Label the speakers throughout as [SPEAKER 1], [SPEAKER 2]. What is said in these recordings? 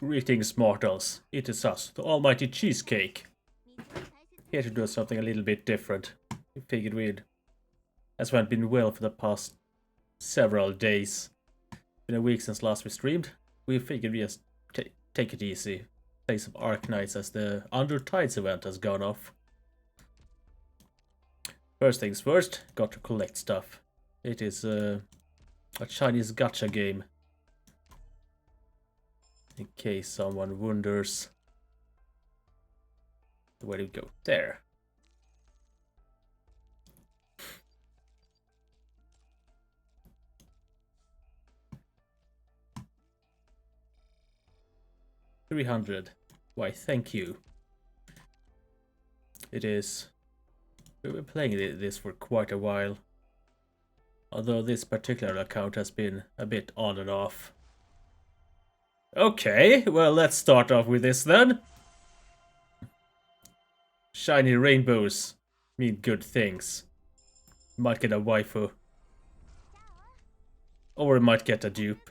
[SPEAKER 1] Greetings, mortals. It is us, the almighty cheesecake. Here to do something a little bit different. We figured we'd, as we had been well for the past several days. Been a week since last we streamed. We figured we just take it easy. Play some Arknights as the Arknights event has gone off. First things first, got to collect stuff. It is a Chinese gacha game. In case someone wonders. Where do we go? There. $300. Why, thank you. It is. We've been playing this for quite a while. Although this particular account has been a bit on and off. Okay, well, let's start off with this then. Shiny rainbows mean good things. Might get a waifu. Or we might get a dupe.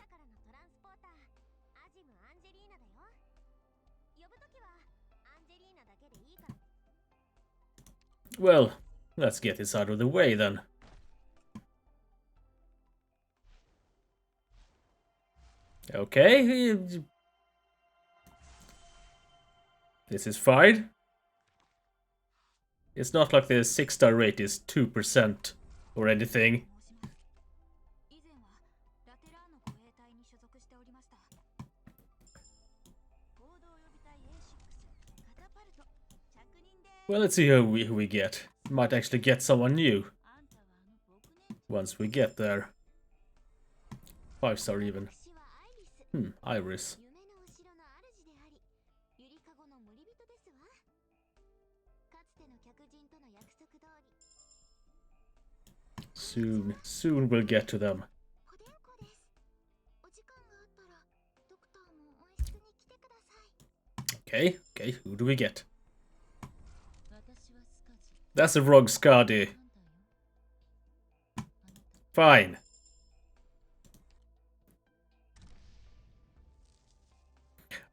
[SPEAKER 1] Well, let's get this out of the way then. Okay. This is fine. It's not like the 6-star rate is 2% or anything. Well, let's see who we get. Might actually get someone new. Once we get there. 5-star even. Iris. Soon we'll get to them. Okay, who do we get? That's a wrong Skadi. Fine.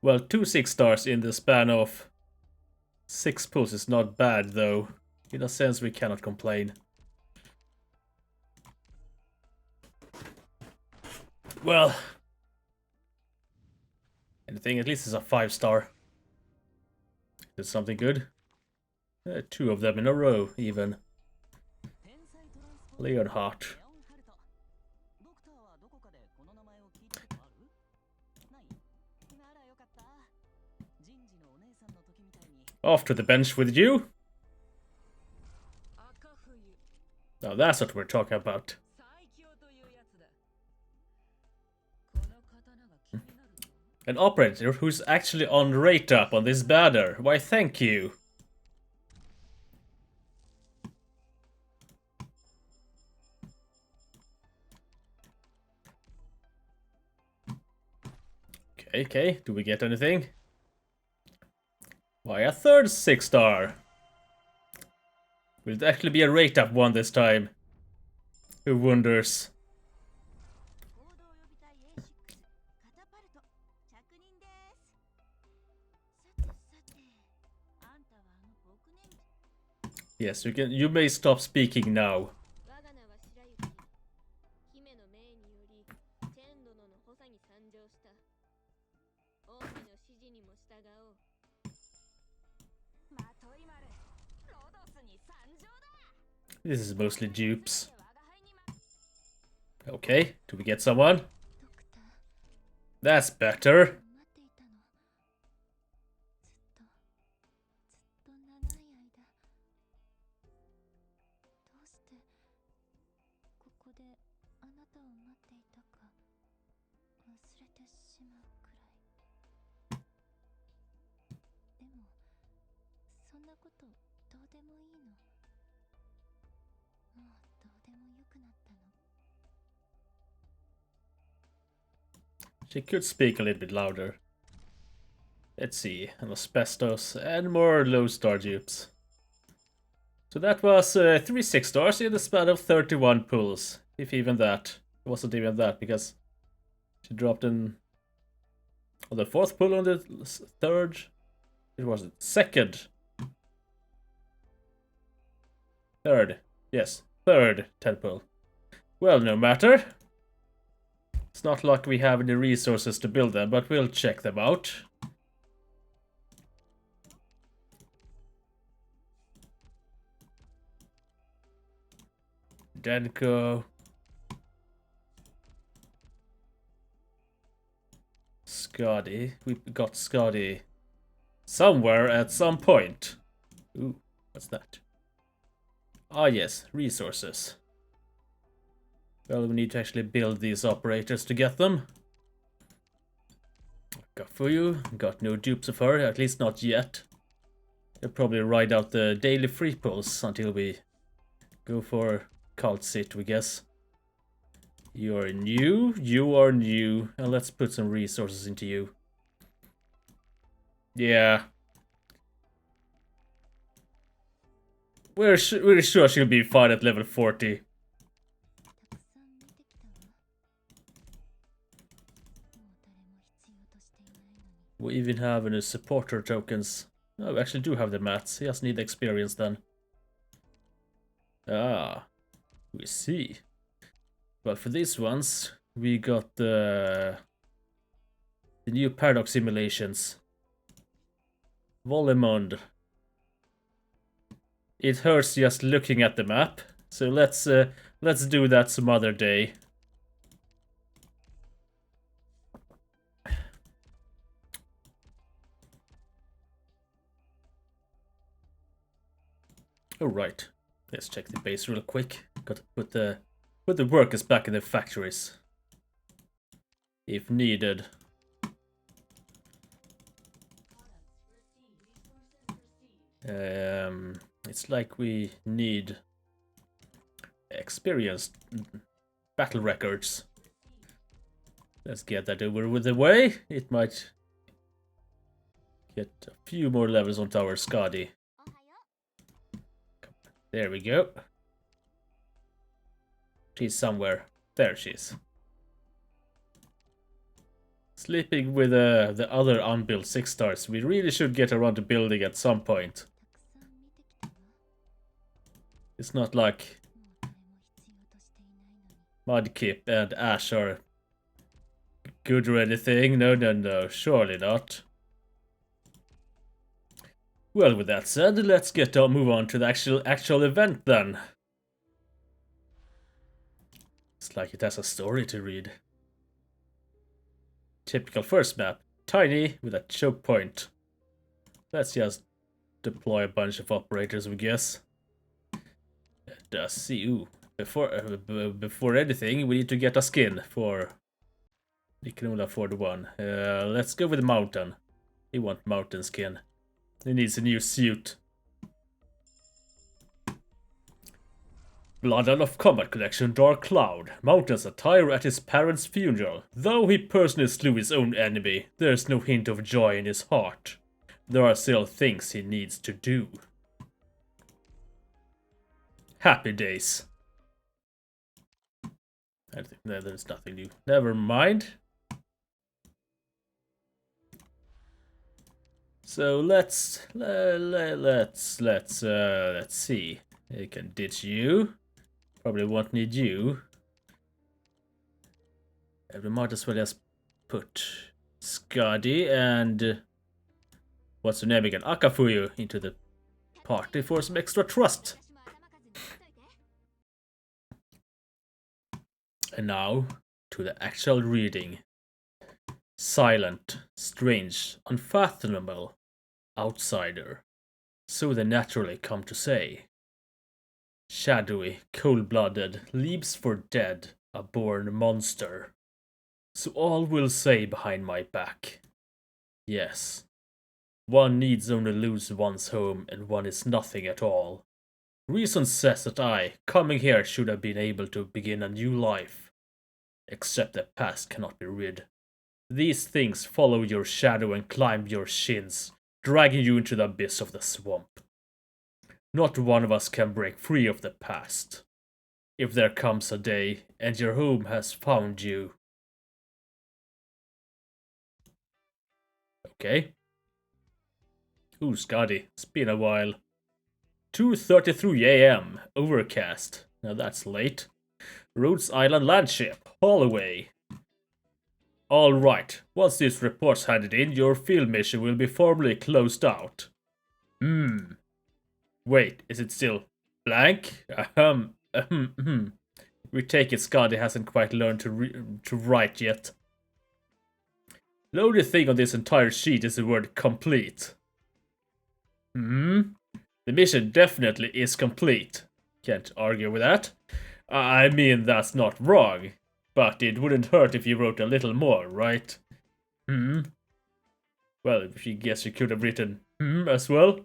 [SPEAKER 1] Well, 2 6-stars in the span of 6 pulls is not bad, though. In a sense, we cannot complain. Well, anything, at least it's a 5-star. Is something good? 2 of them in a row, even. Leonhardt. Off to the bench with you. Now that's what we're talking about. An operator who's actually on rate up on this banner. Why, thank you. Okay, do we get anything? Why, a 3rd 6-star. Will it actually be a rate up one this time? Who wonders? Yes, you may stop speaking now. This is mostly dupes. Okay, do we get someone? That's better. She could speak a little bit louder. Let's see, an asbestos and more low-star dupes. So that was 3 6-stars in the span of 31 pulls. If even that. It wasn't even that, because she dropped in On the fourth pull, on the third, it was the second. Third, yes, third 10 pull. Well, no matter. It's not like we have any resources to build them, but we'll check them out. Denko. Skadi. We got Skadi somewhere at some point. Ooh, what's that? Ah yes, resources. Well, we need to actually build these operators to get them. Got Fuyu, got no dupes of her, at least not yet. They'll probably ride out the daily free pulls until we go for Cult Sit, we guess. You're new, you are new, and let's put some resources into you. Yeah. We're sure she'll be fine at level 40. We even have any supporter tokens. Oh, we actually do have the mats. He just need experience then. Ah, we see. But for these ones, we got the new paradox simulations. Volemond. It hurts just looking at the map, so let's do that some other day. All right, let's check the base real quick. Got to put the workers back in the factories if needed. It's like we need experienced battle records. Let's get that over with the way. It might get a few more levels onto our Skadi. There we go. She's somewhere. There she is. Sleeping with the other unbuilt 6 stars. We really should get around to building at some point. It's not like Mudkip and Ash are good or anything. No, no, no. Surely not. Well, with that said, let's move on to the actual event then. It's like it has a story to read. Typical first map. Tiny with a choke point. Let's just deploy a bunch of operators, we guess. See, ooh. Before anything, we need to get a skin for... We can only afford one. Let's go with the mountain. We want mountain skin. He needs a new suit. Blood of Combat Collection Dark Cloud. Mountain's attire at his parents' funeral. Though he personally slew his own enemy, there's no hint of joy in his heart. There are still things he needs to do. Happy days. I think there's nothing new. Never mind. So let's see. I can ditch you. Probably won't need you. And we might as well just put Skadi and what's her name again? Akafuyu into the party for some extra trust. And now to the actual reading. Silent, strange, unfathomable, outsider. So they naturally come to say. Shadowy, cold-blooded, leaps for dead, a born monster. So all will say behind my back. Yes. One needs only lose one's home and one is nothing at all. Reason says that I, coming here, should have been able to begin a new life. Except the past cannot be rid. These things follow your shadow and climb your shins, dragging you into the abyss of the swamp. Not one of us can break free of the past. If there comes a day, and your home has found you. Okay. Ooh, Scotty, it's been a while. 2:33 a.m. Overcast. Now that's late. Rhodes Island Landship. Holloway. Alright, once this report's handed in, your field mission will be formally closed out. Wait, is it still blank? We take it Scotty hasn't quite learned to write yet. The only thing on this entire sheet is the word complete. The mission definitely is complete. Can't argue with that. I mean, that's not wrong. But it wouldn't hurt if you wrote a little more, right? Well, she guess you could have written as well.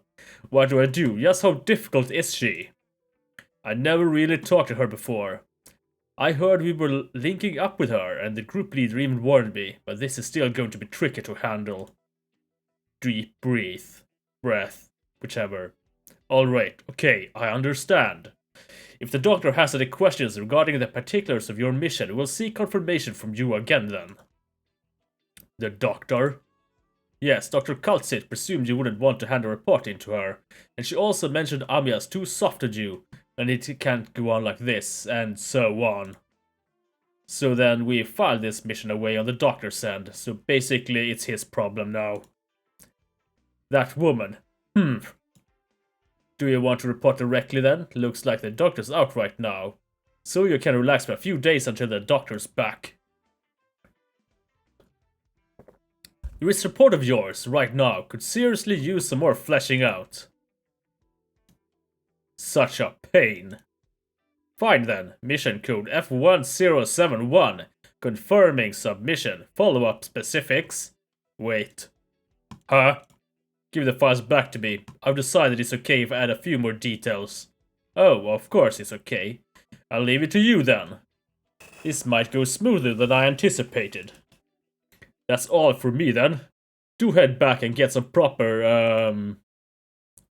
[SPEAKER 1] What do I do? Just how difficult is she? I never really talked to her before. I heard we were linking up with her, and the group leader even warned me, but this is still going to be tricky to handle. Deep breath, whichever. Alright, okay, I understand. If the doctor has any questions regarding the particulars of your mission, we'll seek confirmation from you again then. The doctor? Yes, Dr. Kaltsit presumed you wouldn't want to hand a report in to her, and she also mentioned Amia's too soft on you, and it can't go on like this, and so on. So then we filed this mission away on the doctor's end, so basically it's his problem now. That woman. Do you want to report directly then? Looks like the doctor's out right now. So you can relax for a few days until the doctor's back. This report of yours, right now, could seriously use some more fleshing out. Such a pain. Fine then, mission code F1071, confirming submission, follow-up specifics. Wait. Huh? Give the files back to me. I've decided it's okay if I add a few more details. Oh, of course it's okay. I'll leave it to you then. This might go smoother than I anticipated. That's all for me then. Do head back and get some proper,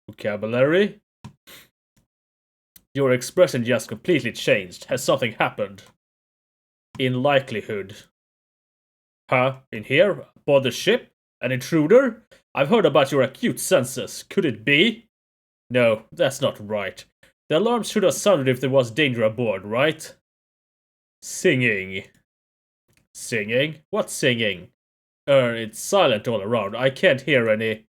[SPEAKER 1] vocabulary. Your expression just completely changed. Has something happened? In likelihood. Huh? In here? Aboard the ship? An intruder? I've heard about your acute senses. Could it be? No, that's not right. The alarm should have sounded if there was danger aboard, right? Singing. Singing? What singing? It's silent all around. I can't hear any.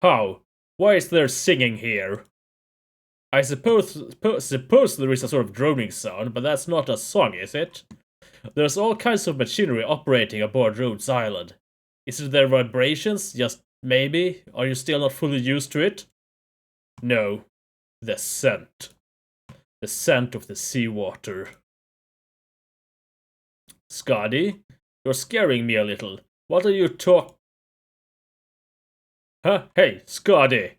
[SPEAKER 1] How? Why is there singing here? I suppose there is a sort of droning sound, but that's not a song, is it? There's all kinds of machinery operating aboard Rhodes Island. Is it their vibrations? Just maybe? Are you still not fully used to it? No. The scent. The scent of the seawater. Scotty, you're scaring me a little. What are you Huh? Hey, Scotty!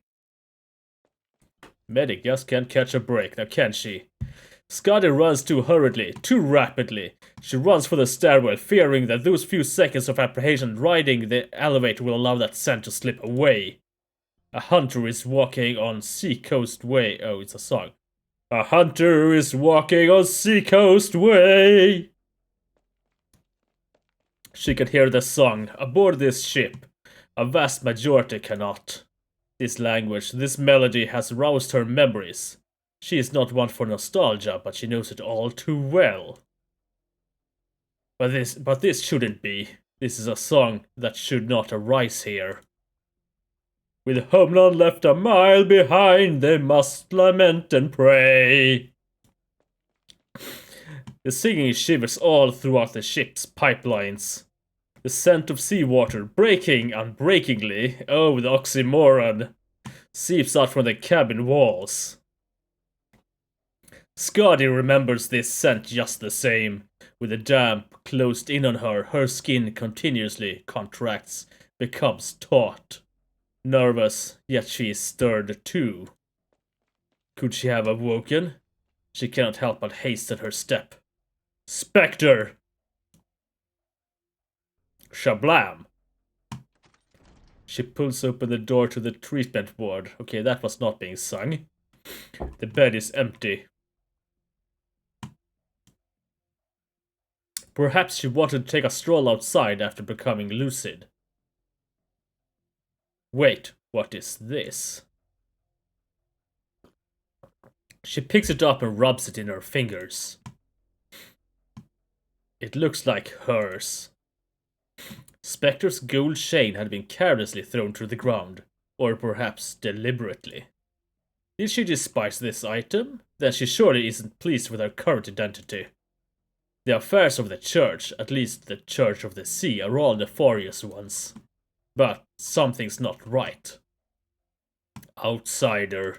[SPEAKER 1] Medic just can't catch a break, now can she? Scotty runs too hurriedly, too rapidly. She runs for the stairwell, fearing that those few seconds of apprehension riding the elevator will allow that scent to slip away. A hunter is walking on Seacoast Way. Oh, it's a song. A hunter is walking on Seacoast Way. She can hear the song aboard this ship. A vast majority cannot. This language, this melody has roused her memories. She is not one for nostalgia, but she knows it all too well. But this shouldn't be. This is a song that should not arise here. With homeland left a mile behind, they must lament and pray. The singing shivers all throughout the ship's pipelines. The scent of seawater, breaking unbreakingly, oh, the oxymoron, seeps out from the cabin walls. Scotty remembers this scent just the same. With the damp closed in on her, her skin continuously contracts, becomes taut. Nervous, yet she is stirred too. Could she have awoken? She cannot help but hasten her step. Spectre! Shablam! She pulls open the door to the treatment ward. Okay, that was not being sung. The bed is empty. Perhaps she wanted to take a stroll outside after becoming lucid. Wait, what is this? She picks it up and rubs it in her fingers. It looks like hers. Spectre's gold chain had been carelessly thrown to the ground, or perhaps deliberately. Did she despise this item? Then she surely isn't pleased with her current identity. The affairs of the church, at least the Church of the Sea, are all nefarious ones. But something's not right. Outsider.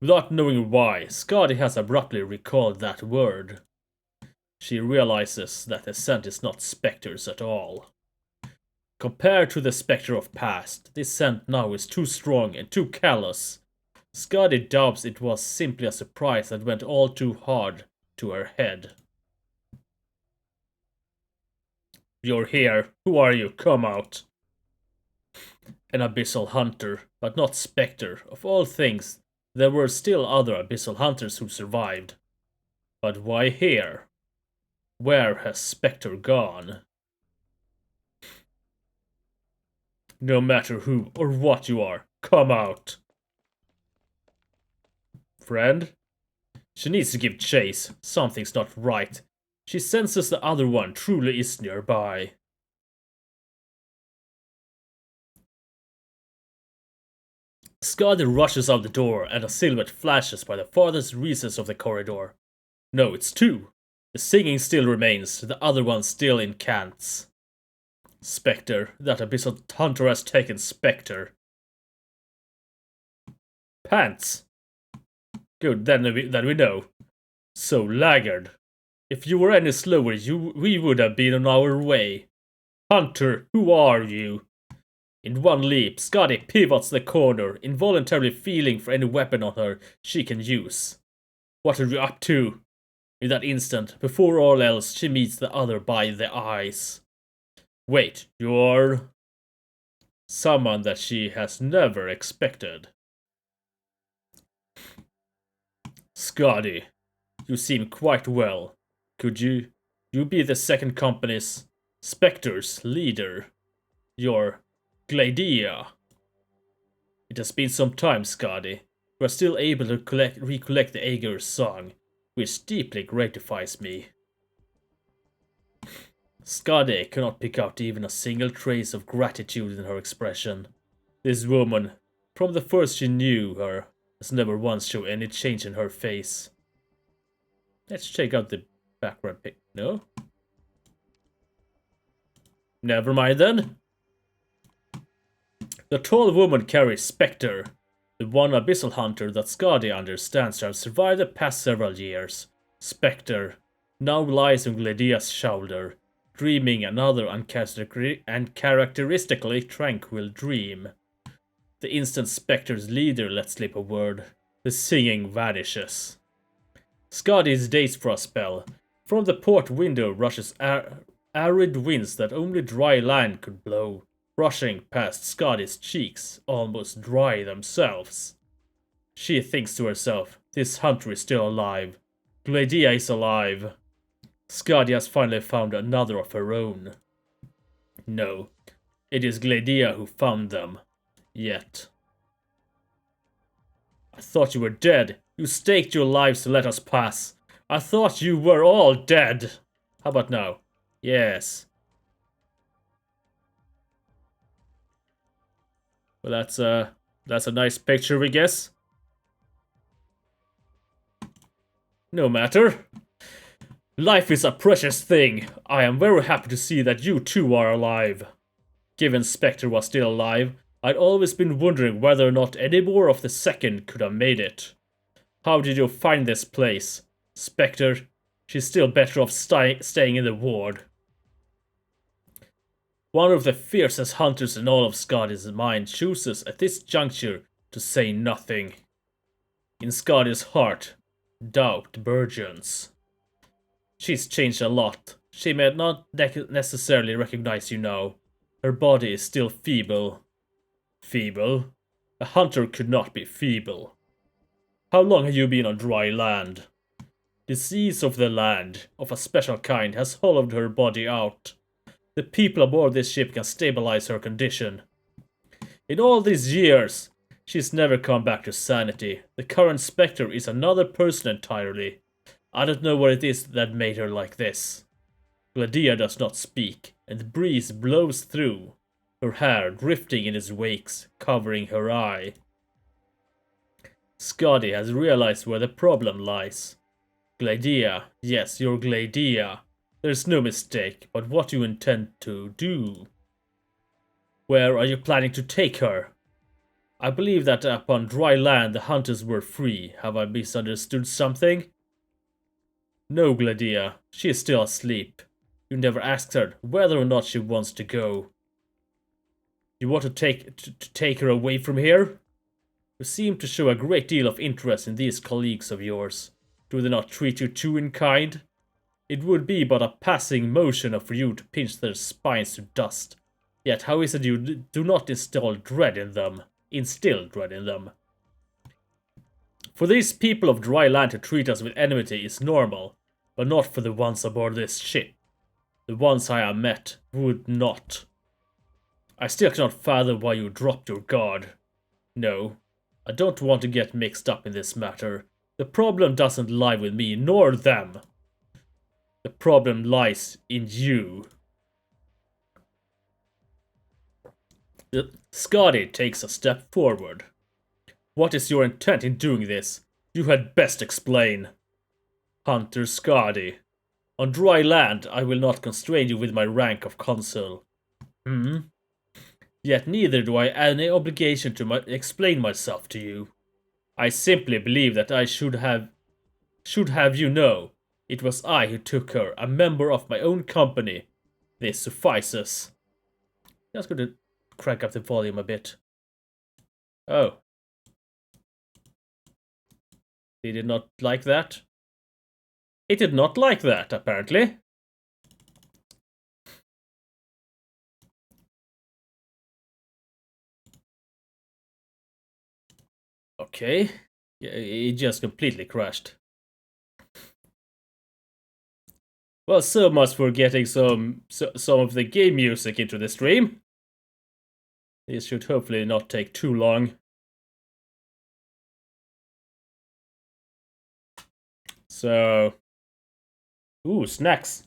[SPEAKER 1] Without knowing why, Skadi has abruptly recalled that word. She realizes that the scent is not Spectre's at all. Compared to the Spectre of past, this scent now is too strong and too callous. Skadi doubts it was simply a surprise that went all too hard to her head. You're here. Who are you? Come out. An abyssal hunter, but not Spectre. Of all things, there were still other abyssal hunters who survived. But why here? Where has Spectre gone? No matter who or what you are, come out. Friend? She needs to give chase. Something's not right. She senses the other one truly is nearby. Skadi rushes out the door and a silhouette flashes by the farthest recess of the corridor. No, it's two. The singing still remains, the other one still incants. Spectre, that abyssal hunter has taken Spectre. Pants. Good, then we know. So, laggard. If you were any slower, we would have been on our way. Hunter, who are you? In one leap, Skadi pivots the corner, involuntarily feeling for any weapon on her she can use. What are you up to? In that instant, before all else, she meets the other by the eyes. Wait, you're... someone that she has never expected. Skadi, you seem quite well. Could you be the second company's Spectre's leader? You're Gladia. It has been some time, Skadi. You are still able to recollect the Aegir's song, which deeply gratifies me. Skadi cannot pick out even a single trace of gratitude in her expression. This woman, from the first she knew her, has never once shown any change in her face. Let's check out the background pic. No? Never mind then. The tall woman carries Spectre, the one abyssal hunter that Skadi understands to have survived the past several years. Spectre now lies on Gladia's shoulder, dreaming another uncharacteristically tranquil dream. The instant Spectre's leader lets slip a word, the singing vanishes. Skadi is dazed for a spell. From the port window rushes arid winds that only dry land could blow, rushing past Skadi's cheeks, almost dry themselves. She thinks to herself, this hunter is still alive. Gladia is alive. Skadi has finally found another of her own. No, it is Gladia who found them. Yet. I thought you were dead. You staked your lives to let us pass. I thought you were all dead. How about now? Yes. Well, that's a nice picture, we guess. No matter. Life is a precious thing. I am very happy to see that you too are alive. Given Spectre was still alive, I'd always been wondering whether or not any more of the second could have made it. How did you find this place? Spectre, she's still better off staying in the ward. One of the fiercest hunters in all of Skadi's mind chooses at this juncture to say nothing. In Skadi's heart, doubt burgeons. She's changed a lot. She may not necessarily recognize you now. Her body is still feeble. Feeble? A hunter could not be feeble. How long have you been on dry land? Disease of the land, of a special kind, has hollowed her body out. The people aboard this ship can stabilize her condition. In all these years, she's never come back to sanity. The current Spectre is another person entirely. I don't know what it is that made her like this. Gladia does not speak, and the breeze blows through, her hair drifting in its wakes, covering her eye. Skadi has realized where the problem lies. Gladia, yes, you're Gladia. There's no mistake, but what do you intend to do? Where are you planning to take her? I believe that upon dry land the hunters were free. Have I misunderstood something? No, Gladia. She is still asleep. You never asked her whether or not she wants to go. You want to take her away from here? You seem to show a great deal of interest in these colleagues of yours. Do they not treat you too in kind? It would be but a passing motion for you to pinch their spines to dust. Yet how is it you do not instill dread in them? For these people of dry land to treat us with enmity is normal, but not for the ones aboard this ship. The ones I have met would not. I still cannot fathom why you dropped your guard. No, I don't want to get mixed up in this matter. The problem doesn't lie with me, nor them. The problem lies in you. Skadi takes a step forward. What is your intent in doing this? You had best explain. Hunter Skadi. On dry land, I will not constrain you with my rank of consul. Yet neither do I have any obligation to explain myself to you. I simply believe that I should have you know, it was I who took her, a member of my own company. This suffices. Just going to crank up the volume a bit. Oh. He did not like that? He did not like that, apparently. Okay. Yeah, it just completely crashed. Well, so much for getting some of the game music into the stream. This should hopefully not take too long. So... Ooh, snacks.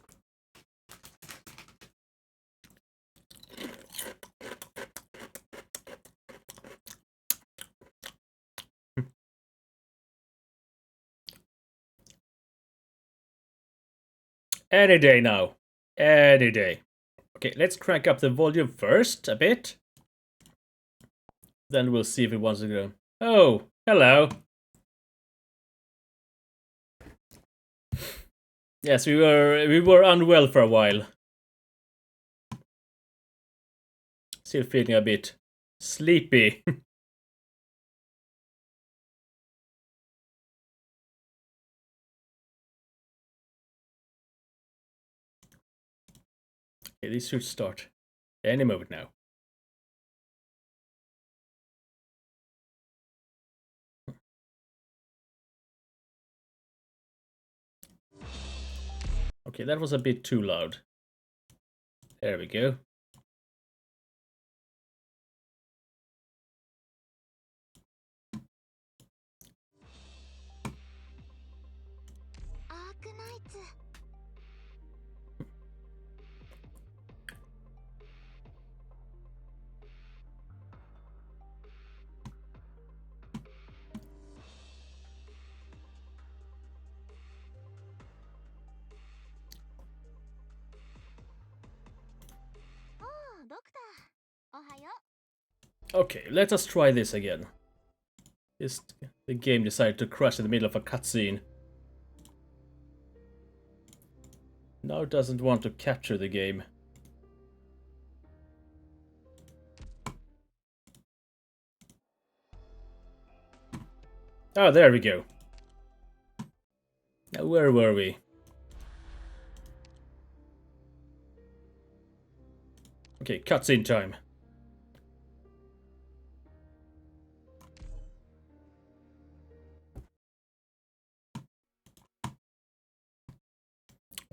[SPEAKER 1] Any day now. Any day. Okay, let's crank up the volume first a bit. Then we'll see if it wants to go. Oh, hello. Yes, we were unwell for a while. Still feeling a bit sleepy. Okay, this should start any moment now. Okay, that was a bit too loud. There we go.
[SPEAKER 2] Arknights. Oh, Doctor. Ohayo.
[SPEAKER 1] Okay, let us try this again. The game decided to crash in the middle of a cutscene. Now it doesn't want to capture the game. Oh, there we go. Now, where were we? Okay, cutscene time.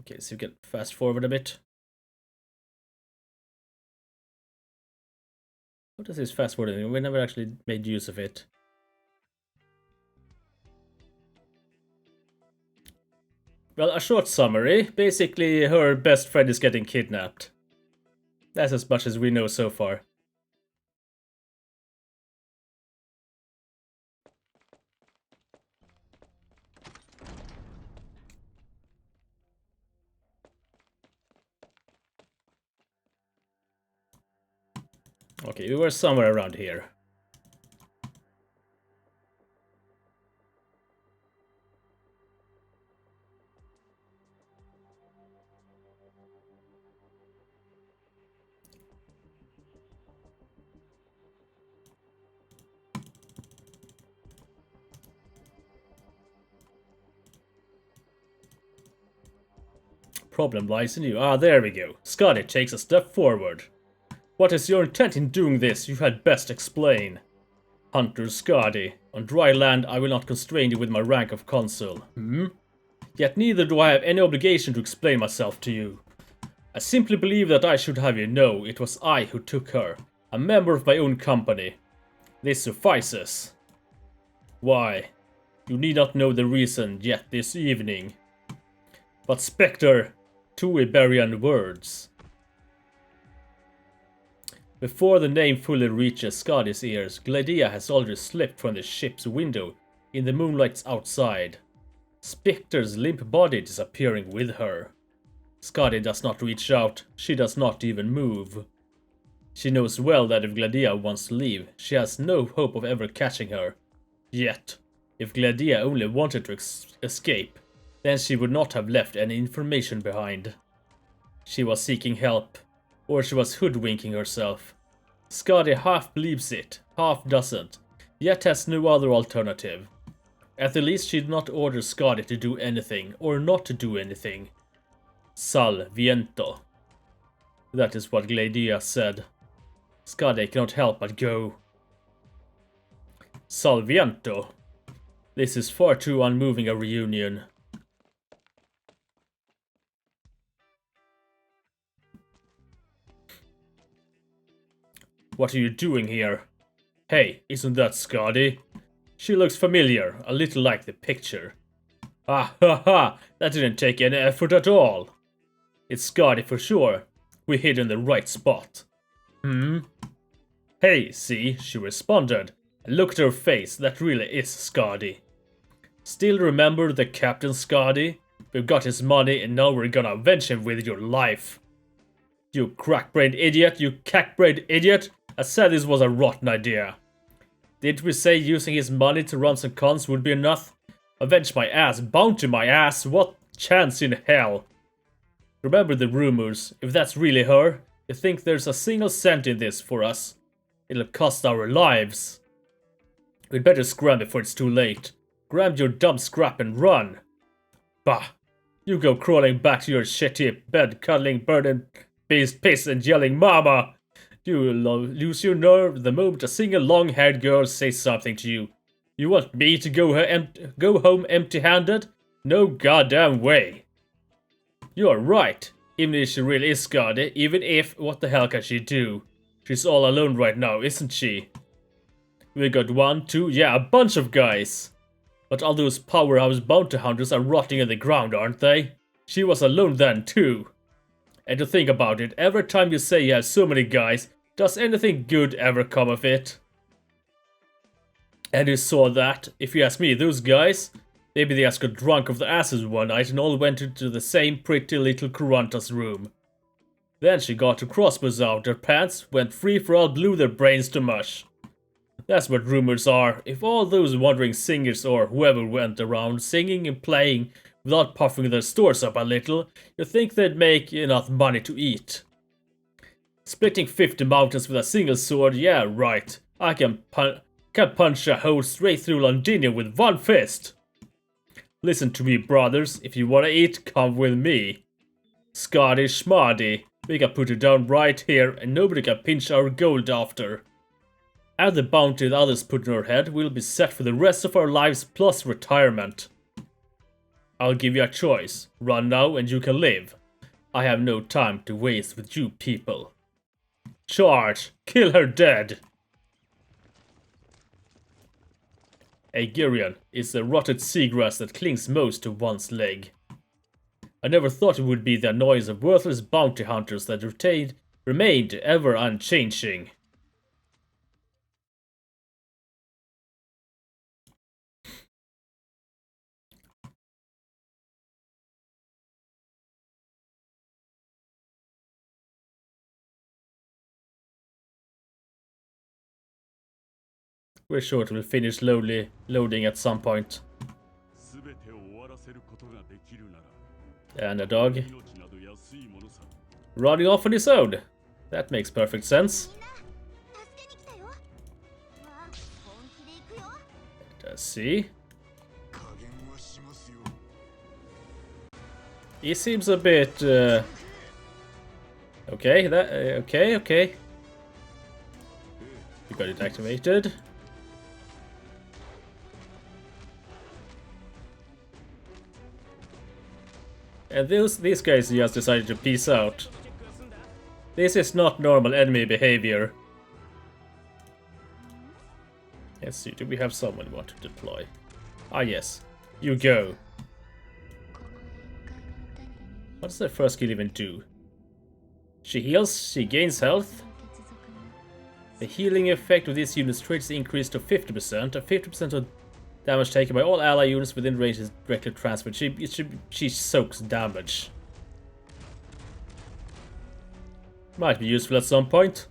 [SPEAKER 1] Okay, so you can fast forward a bit. What is this fast forwarding? We never actually made use of it. Well, a short summary. Basically, her best friend is getting kidnapped. That's as much as we know so far. Okay, we were somewhere around here. Problem lies in you. Ah, there we go. Scotty takes a step forward. What is your intent in doing this? You had best explain. Hunter Scotty. On dry land, I will not constrain you with my rank of consul. Yet neither do I have any obligation to explain myself to you. I simply believe that I should have you know it was I who took her, a member of my own company. This suffices. Why? You need not know the reason yet this evening. But Spectre, two Iberian words. Before the name fully reaches Scotty's ears, Gladia has already slipped from the ship's window in the moonlights outside. Spectre's limp body disappearing with her. Scotty does not reach out, she does not even move. She knows well that if Gladia wants to leave, she has no hope of ever catching her. Yet, if Gladia only wanted to escape, then she would not have left any information behind. She was seeking help, or she was hoodwinking herself. Scotty half believes it, half doesn't, yet has no other alternative. At the least she did not order Scotty to do anything, or not to do anything. Sal viento. That is what Gladia said. Scotty cannot help but go. Sal viento. This is far too unmoving a reunion. What are you doing here? Hey, isn't that Scotty? She looks familiar, a little like the picture. Ah ha ha, that didn't take any effort at all. It's Scotty for sure. We hit in the right spot. Hey, see, she responded. Look at her face, that really is Scotty. Still remember the Captain Scotty? We've got his money and now we're gonna avenge him with your life. You crack-brained idiot, you cack-brained idiot! I said this was a rotten idea. Didn't we say using his money to run some cons would be enough? Avenge my ass, bounty my ass, what chance in hell? Remember the rumors, if that's really her, you think there's a single cent in this for us. It'll cost our lives. We'd better scram before it's too late. Grab your dumb scrap and run. Bah, you go crawling back to your shitty bed, cuddling burden based piss and yelling mama. You'll lose your nerve the moment a single long-haired girl says something to you. You want me to go home empty-handed? No goddamn way. You're right. Even if she really is Scotty, even if, what the hell can she do? She's all alone right now, isn't she? We got one, two, yeah, a bunch of guys. But all those powerhouse bounty hunters are rotting in the ground, aren't they? She was alone then too. And to think about it, every time you say you have so many guys, does anything good ever come of it? And you saw that, if you ask me, those guys, maybe they just got drunk off their asses one night and all went into the same pretty little Kuranta's room. Then she got her crossbows out her pants, went free for all, blew their brains to mush. That's what rumors are. If all those wandering singers or whoever went around singing and playing without puffing their stores up a little, you think they'd make enough money to eat. Splitting 50 mountains with a single sword, yeah right. I can punch a hole straight through Londinium with one fist. Listen to me, brothers. If you wanna eat, come with me. Scotty schmardy. We can put it down right here and nobody can pinch our gold after. And the bounty the others put in our head will be set for the rest of our lives plus retirement. I'll give you a choice. Run now and you can live. I have no time to waste with you people. Charge! Kill her dead! Aegirion is the rotted seagrass that clings most to one's leg. I never thought it would be the annoyance of worthless bounty hunters that remained ever unchanging. We're sure it will finish slowly loading at some point. And a dog running off on his own. That makes perfect sense. Let's see. He seems a bit okay, okay. You got it activated. And these guys just decided to peace out. This is not normal enemy behavior. Let's see, do we have someone we want to deploy? Ah yes, you go. What does that first skill even do? She heals, she gains health. The healing effect of this unit's traits is increased to 50%, and 50% of damage taken by all ally units within range is directly transferred. She soaks damage. Might be useful at some point.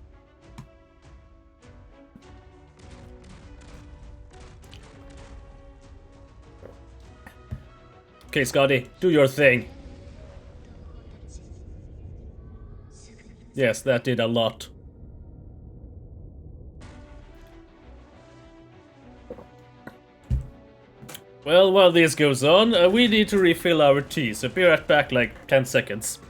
[SPEAKER 1] Okay, Scotty, do your thing. Yes, that did a lot. Well, while this goes on, we need to refill our tea, so be right back like 10 seconds.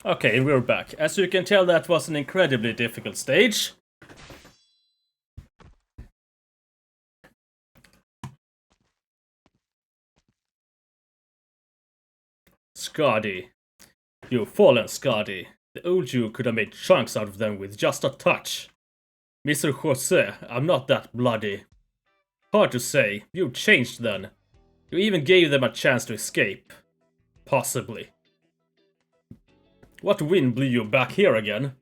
[SPEAKER 1] Okay, we're back. As you can tell, that was an incredibly difficult stage. Skadi. You've fallen, Skadi. The old you could have made chunks out of them with just a touch. Mr. Jose, I'm not that bloody. Hard to say. You changed then. You even gave them a chance to escape. Possibly. What wind blew you back here again?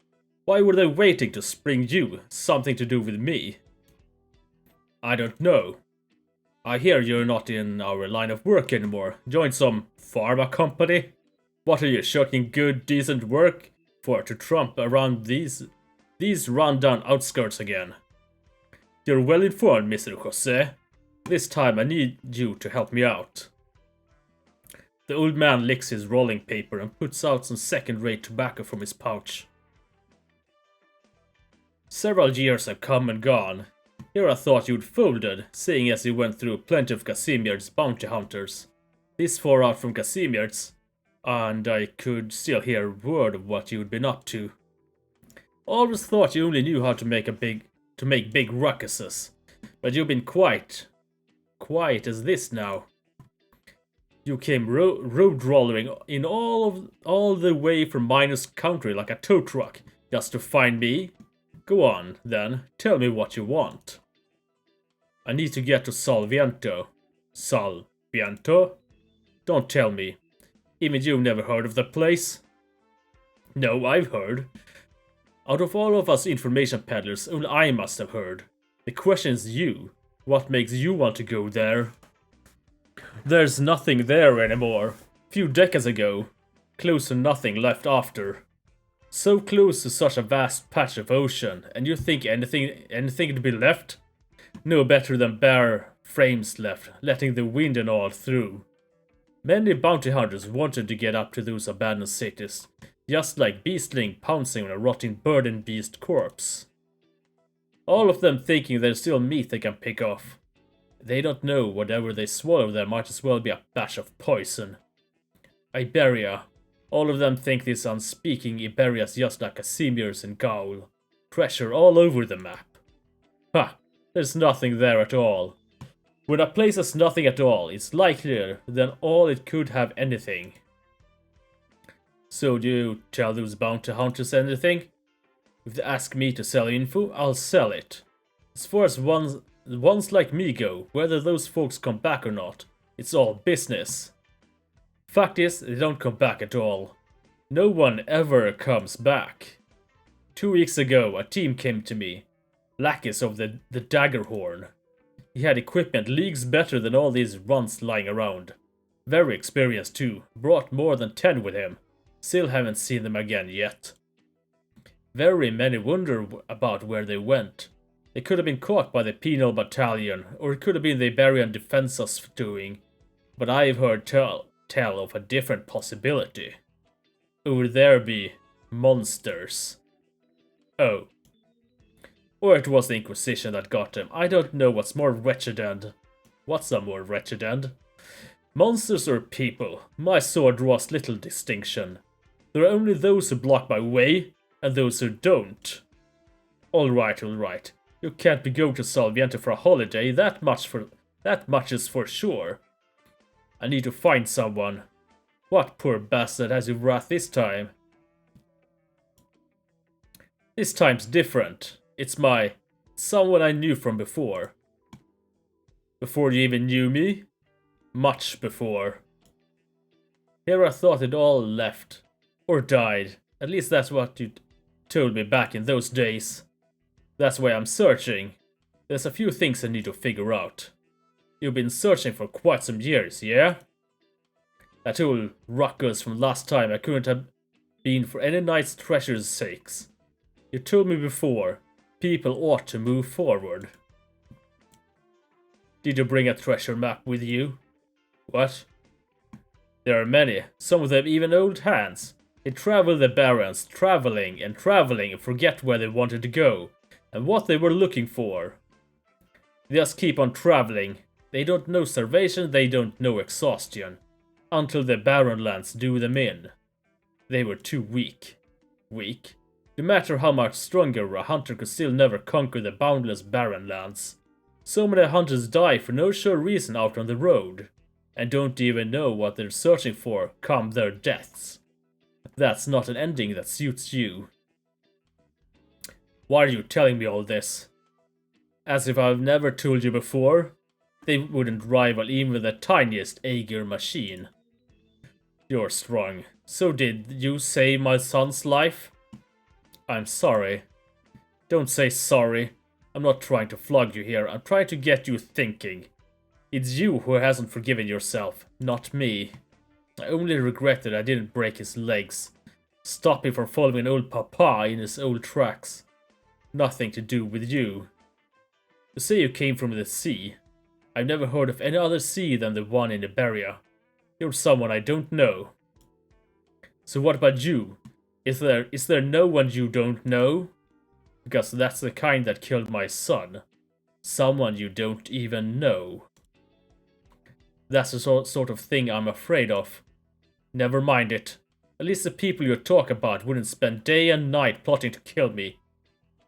[SPEAKER 1] Why were they waiting to spring you? Something to do with me? I don't know. I hear you're not in our line of work anymore. Joined some pharma company? What are you shirking good, decent work for to trump around these run-down outskirts again? You're well informed, Mr. Jose. This time I need you to help me out. The old man licks his rolling paper and puts out some second-rate tobacco from his pouch. Several years have come and gone. Here I thought you'd folded, seeing as you went through plenty of Casimird's bounty hunters. This far out from Casimird's, and I could still hear word of what you'd been up to. Always thought you only knew how to make big ruckuses, but you've been quiet as this now. You came road rollering in all the way from Minus Country like a tow truck, just to find me. Go on, then, tell me what you want. I need to get to Salviento. Salviento? Don't tell me. Even you've never heard of the place? No, I've heard. Out of all of us information peddlers, only I must have heard. The question is you. What makes you want to go there? There's nothing there anymore. Few decades ago. Close to nothing left after. So close to such a vast patch of ocean, and you think anything to be left? No better than bare frames left, letting the wind and all through. Many bounty hunters wanted to get up to those abandoned cities, just like beastling pouncing on a rotting bird and beast corpse. All of them thinking there's still meat they can pick off. They don't know whatever they swallow there might as well be a batch of poison. Iberia. All of them think this unspeaking Iberia's just like a Casimir's and Gaul. Treasure all over the map. Ha! There's nothing there at all. When a place has nothing at all, it's likelier than all it could have anything. So do you tell those bounty hunters anything? If they ask me to sell info, I'll sell it. As far as ones like me go, whether those folks come back or not, it's all business. Fact is, they don't come back at all. No one ever comes back. 2 weeks ago, a team came to me. Lackeys of the Daggerhorn. He had equipment leagues better than all these runs lying around. Very experienced too, brought more than 10 with him. Still haven't seen them again yet. Very many wonder about where they went. They could have been caught by the penal battalion, or it could have been the Iberian defenses doing. But I've heard tell of a different possibility. Would there be monsters? Oh. Or it was the Inquisition that got them. I don't know what's more wretched and... What's a more wretched end? Monsters or people? My sword draws little distinction. There are only those who block my way, and those who don't. Alright, alright. You can't be going to Salviente for a holiday, that much is for sure. I need to find someone. What poor bastard has you wrath this time? This time's different. It's someone I knew from before. Before you even knew me? Much before. Here I thought it all left. Or died. At least that's what you told me back in those days. That's why I'm searching. There's a few things I need to figure out. You've been searching for quite some years, yeah? That old ruckus from last time I couldn't have been for any knight's treasure's sakes. You told me before, people ought to move forward. Did you bring a treasure map with you? What? There are many, some of them even old hands. They travel the barrens, traveling and forget where they wanted to go, and what they were looking for. They just keep on traveling. They don't know starvation, they don't know exhaustion. Until the barren lands do them in. They were too weak. Weak? No matter how much stronger, a hunter could still never conquer the boundless barren lands. So many hunters die for no sure reason out on the road, and don't even know what they're searching for come their deaths. That's not an ending that suits you. Why are you telling me all this? As if I've never told you before? They wouldn't rival even the tiniest Aegir machine. You're strong. So did you save my son's life? I'm sorry. Don't say sorry. I'm not trying to flog you here, I'm trying to get you thinking. It's you who hasn't forgiven yourself, not me. I only regret that I didn't break his legs. Stop him from following old Papa in his old tracks. Nothing to do with you. You say you came from the sea. I've never heard of any other sea than the one in Iberia. You're someone I don't know. So what about you? Is there no one you don't know? Because that's the kind that killed my son. Someone you don't even know. That's the sort of thing I'm afraid of. Never mind it. At least the people you talk about wouldn't spend day and night plotting to kill me.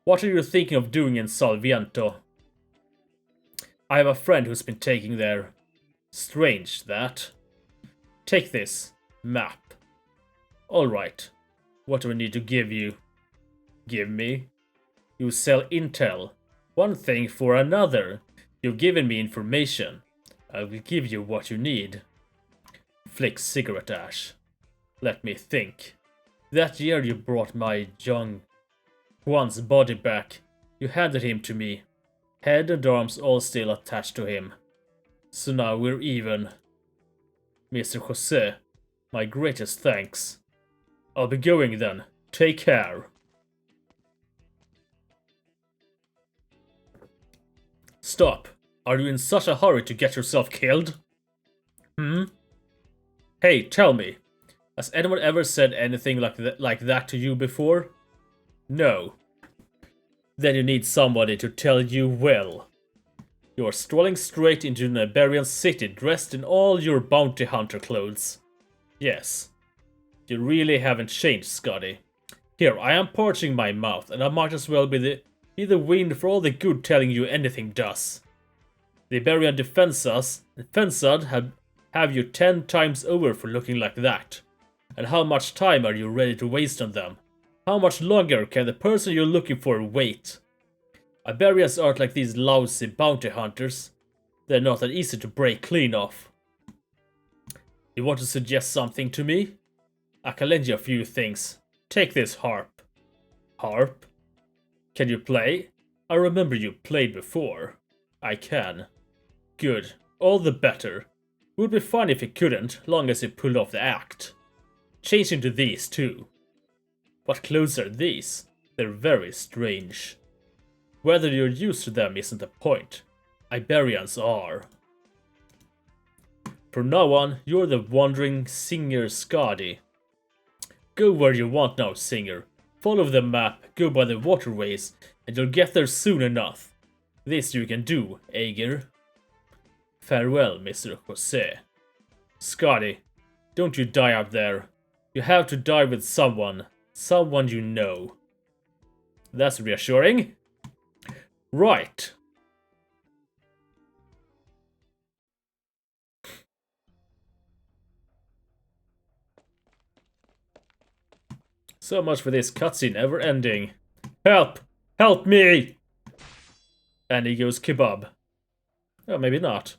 [SPEAKER 1] What are you thinking of doing in Salviento? I have a friend who's been taking there. Strange, that. Take this. Map. Alright. What do I need to give you? Give me? You sell intel. One thing for another. You've given me information. I will give you what you need. Flick cigarette ash. Let me think. That year you brought my young Juan's body back. You handed him to me. Head and arms all still attached to him. So now we're even. Mr. Jose, my greatest thanks. I'll be going then. Take care. Stop. Are you in such a hurry to get yourself killed? Hey, tell me. Has anyone ever said anything like that to you before? No. Then you need somebody to tell you well. You're strolling straight into an Iberian city dressed in all your bounty hunter clothes. Yes. You really haven't changed, Scotty. Here, I am parching my mouth, and I might as well be the wind for all the good telling you anything does. The Iberian defensad have you 10 times over for looking like that. And how much time are you ready to waste on them? How much longer can the person you're looking for wait? Iberians aren't like these lousy bounty hunters. They're not that easy to break clean off. You want to suggest something to me? I can lend you a few things. Take this harp. Harp? Can you play? I remember you played before. I can. Good. All the better. Would be fun if you couldn't, long as you pulled off the act. Change into these too. What clothes are these? They're very strange. Whether you're used to them isn't the point. Iberians are. From now on, you're the wandering singer Skadi. Go where you want now, singer. Follow the map, go by the waterways, and you'll get there soon enough. This you can do, Ager. Farewell, Mr. Jose. Skadi, don't you die out there. You have to die with someone. Someone you know. That's reassuring. Right. So much for this cutscene ever ending. Help! Help me! And he goes kebab. Oh, maybe not.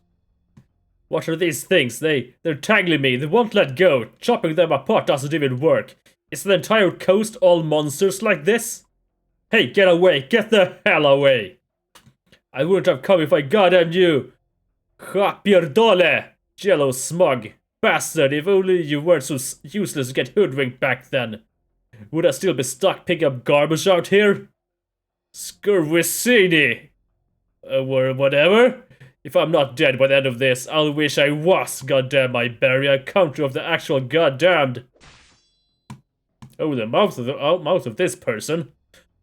[SPEAKER 1] What are these things? They're tangling me. They won't let go. Chopping them apart doesn't even work. Is the entire coast all monsters like this? Hey, get away! Get the hell away! I wouldn't have come if I goddamn you! Ha, pierdole! Jello smug. Bastard, if only you weren't so useless to get hoodwinked back then. Would I still be stuck picking up garbage out here? Scurvisini! Or whatever. If I'm not dead by the end of this, I'll wish I was, goddamn Iberia, country of the actual goddamned. Oh, the mouth of this person.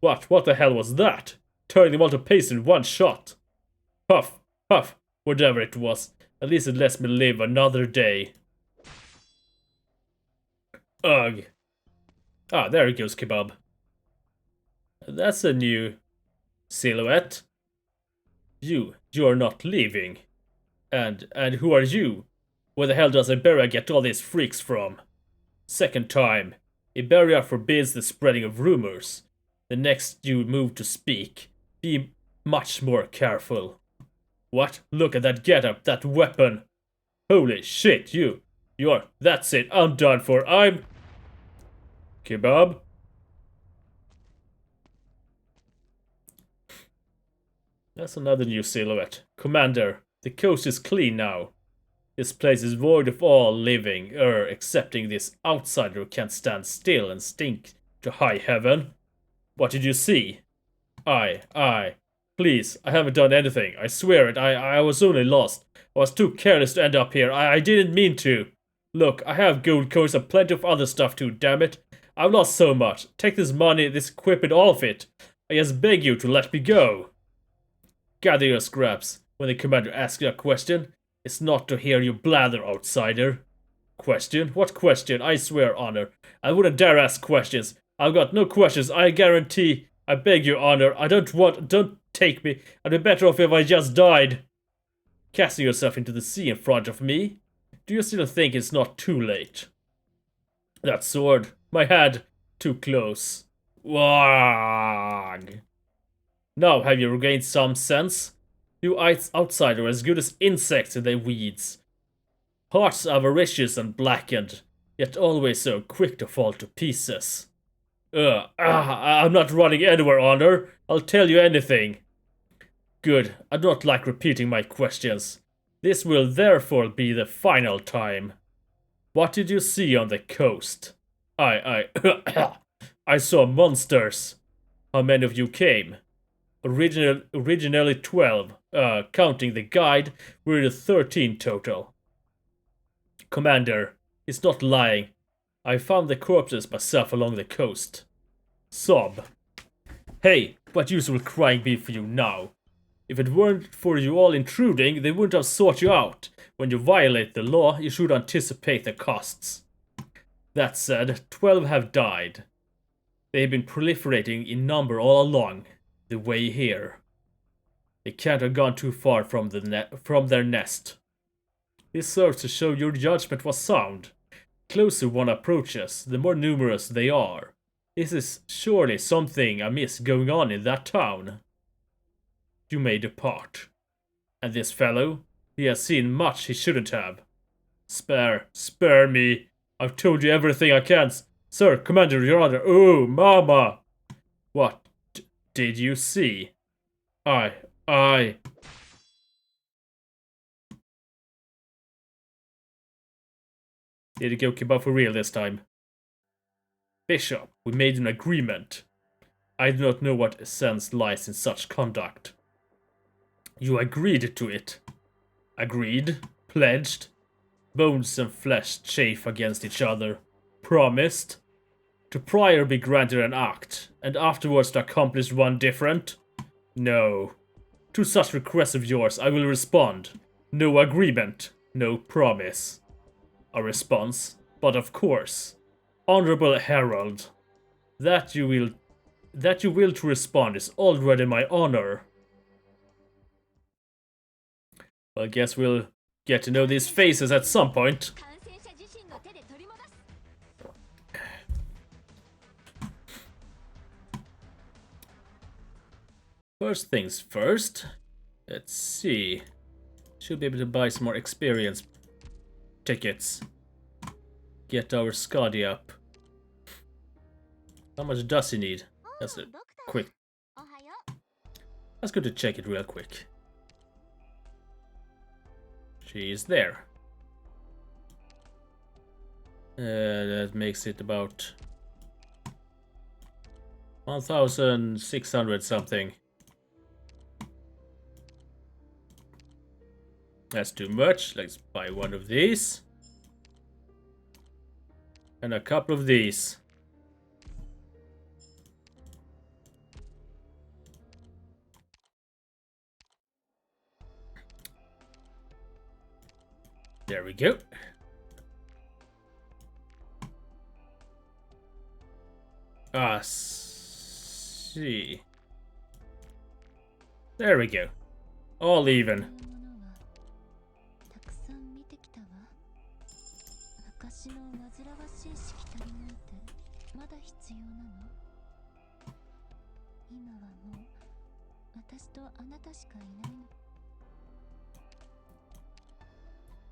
[SPEAKER 1] What the hell was that? Turning them all to paste in one shot. Puff, puff, whatever it was. At least it lets me live another day. Ugh. Ah, there he goes, kebab. That's a new silhouette. You are not leaving. And who are you? Where the hell does Iberia get all these freaks from? Second time. Iberia forbids the spreading of rumors. The next you move to speak, be much more careful. What? Look at that getup, that weapon. Holy shit, you're, that's it, I'm done for, I'm... Kebab? That's another new silhouette. Commander, the coast is clean now. This place is void of all living, excepting this outsider who can't stand still and stink to high heaven. What did you see? Please, I haven't done anything. I swear it, I was only lost. I was too careless to end up here. I didn't mean to. Look, I have gold coins and plenty of other stuff too, damn it. I've lost so much. Take this money, this equipment, all of it. I just beg you to let me go. Gather your scraps. When the commander asks you a question, it's not to hear you blather, outsider. Question? What question? I swear, Honor. I wouldn't dare ask questions. I've got no questions, I guarantee. I beg you, Honor. Don't take me. I'd be better off if I just died. Casting yourself into the sea in front of me? Do you still think it's not too late? That sword. My head. Too close. Wag. Now have you regained some sense? You outsider are as good as insects in the weeds. Hearts avaricious and blackened, yet always so quick to fall to pieces. I'm not running anywhere, Honor. I'll tell you anything. Good, I don't like repeating my questions. This will therefore be the final time. What did you see on the coast? I saw monsters. How many of you came? Originally 12. Counting the guide, we're 13 total. Commander, it's not lying. I found the corpses myself along the coast. Sob. Hey, what use will crying be for you now? If it weren't for you all intruding, they wouldn't have sought you out. When you violate the law, you should anticipate the costs. That said, 12 have died. They've been proliferating in number all along the way here. They can't have gone too far from their nest. This serves to show your judgment was sound. The closer one approaches, the more numerous they are. This is surely something amiss going on in that town. You may depart. And this fellow, he has seen much he shouldn't have. Spare me. I've told you everything I can. Sir, Commander, your honor. Oh, mama. What did you see? I. Did it go kebab for real this time? Bishop, we made an agreement. I do not know what sense lies in such conduct. You agreed to it. Agreed? Pledged? Bones and flesh chafe against each other. Promised? To prior be granted an act, and afterwards to accomplish one different? No. To such requests of yours I will respond. No agreement, no promise. A response, but of course. Honorable Herald, that you will to respond is already my honor. Well, I guess we'll get to know these faces at some point. First things first. Let's see. Should be able to buy some more experience tickets. Get our Scotty up. How much does he need? That's a quick. Let's go to check it real quick. She is there. That makes it about 1,600 something. That's too much. Let's buy one of these. And a couple of these. There we go. See. There we go. All even.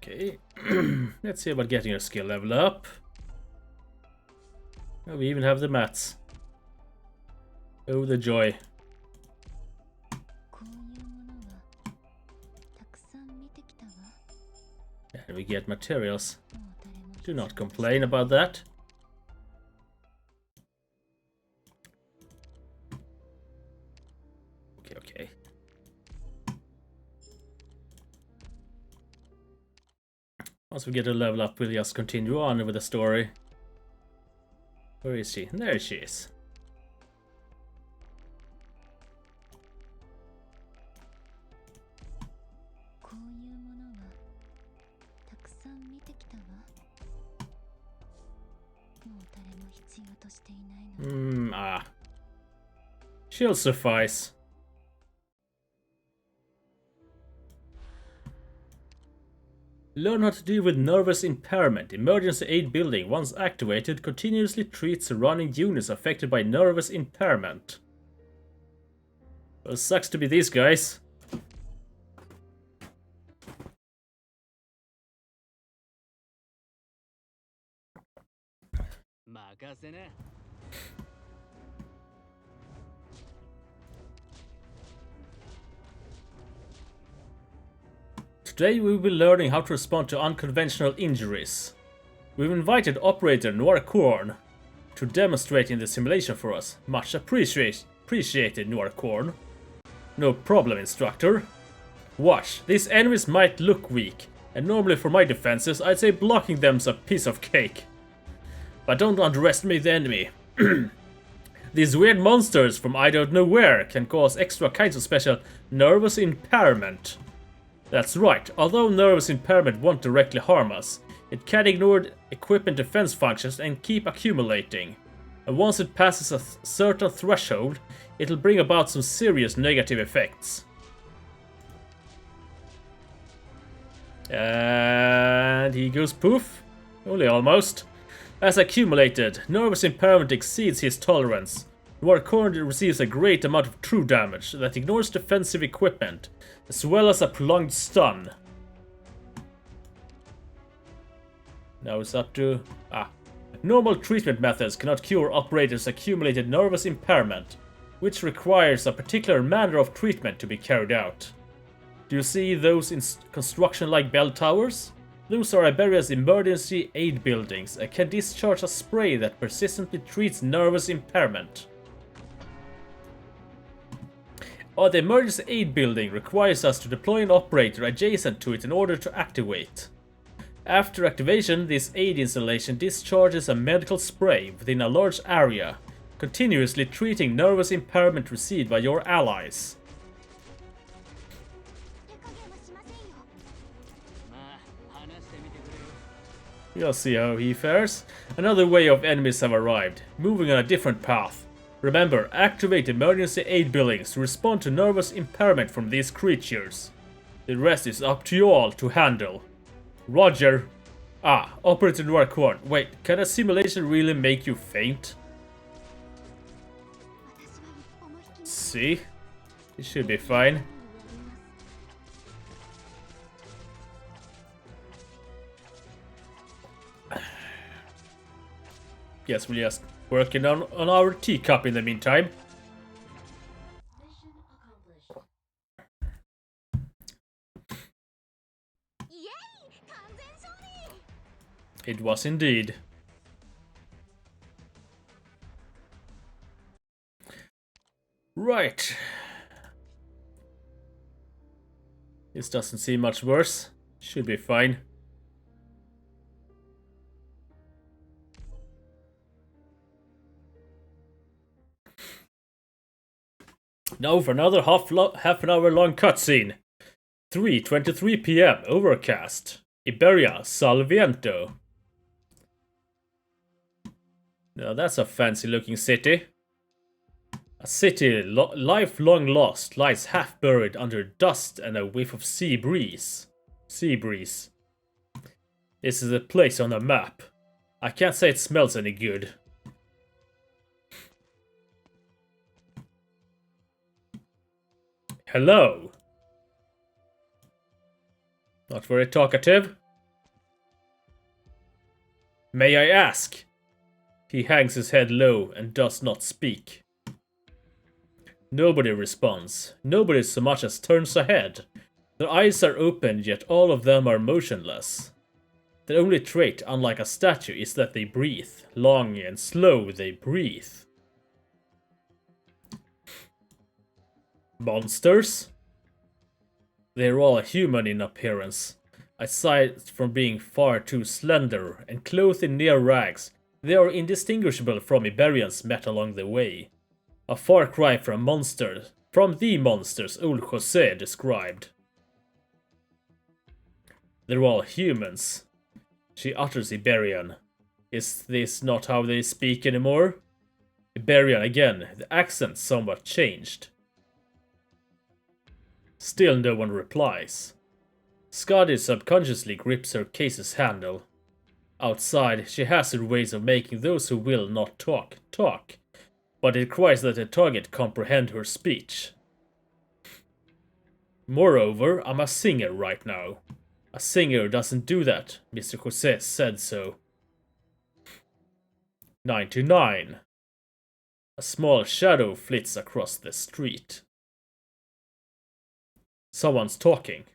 [SPEAKER 1] Okay, let's see about getting our skill level up. Oh, we even have the mats. Oh, the joy. And we get materials. Do not complain about that. Okay. Once we get a level up, we'll just continue on with the story. Where is she? There she is. She'll suffice. Learn how to deal with nervous impairment. Emergency aid building, once activated, continuously treats surrounding units affected by nervous impairment. Well, sucks to be these guys. Today we will be learning how to respond to unconventional injuries. We've invited operator Noir Corn to demonstrate in the simulation for us. Much appreciated, Noir Corn. No problem, instructor. Watch, these enemies might look weak, and normally for my defenses I'd say blocking them's a piece of cake. But don't underestimate the enemy. These weird monsters from I don't know where can cause extra kinds of special nervous impairment. That's right, although nervous impairment won't directly harm us, It can ignore equipment defense functions and keep accumulating. And once it passes a certain threshold, it'll bring about some serious negative effects. And he goes poof. Only almost. As accumulated, nervous impairment exceeds his tolerance. Arknights receives a great amount of true damage that ignores defensive equipment, as well as a prolonged stun. Now it's up to... Normal treatment methods cannot cure operators' accumulated nervous impairment, which requires a particular manner of treatment to be carried out. Do you see those in construction like bell towers? Those are Iberia's emergency aid buildings and can discharge a spray that persistently treats nervous impairment. The emergency aid building requires us to deploy an operator adjacent to it in order to activate. After activation, this aid installation discharges a medical spray within a large area, continuously treating nervous impairment received by your allies. We'll see how he fares. Another wave of enemies have arrived, moving on a different path. Remember, activate emergency aid buildings to respond to nervous impairment from these creatures. The rest is up to you all to handle. Roger. Operator Arknights. Wait, can a simulation really make you faint? See? It should be fine. Guess we'll just working on our teacup in the meantime. It was indeed. Right. This doesn't seem much worse. Should be fine. Now for another half an hour long cutscene. 3:23 PM, overcast. Iberia, Salviento. Now that's a fancy looking city. A city lifelong lost lies half buried under dust and a whiff of sea breeze. This is a place on the map. I can't say it smells any good. Hello. Not very talkative. May I ask? He hangs his head low and does not speak. Nobody responds. Nobody so much as turns a head. Their eyes are open, yet all of them are motionless. Their only trait, unlike a statue, is that they breathe. Long and slow they breathe. Monsters? They're all human in appearance. Aside from being far too slender and clothed in near rags, they are indistinguishable from Iberians met along the way. A far cry from the monsters old Jose described. They're all humans. She utters Iberian. Is this not how they speak anymore? Iberian again, the accent somewhat changed. Still no one replies. Skadi subconsciously grips her case's handle. Outside, she has her ways of making those who will not talk, but it requires that the target comprehend her speech. Moreover, I'm a singer right now. A singer doesn't do that, Mr. Jose said so. 99. A small shadow flits across the street. Someone's talking.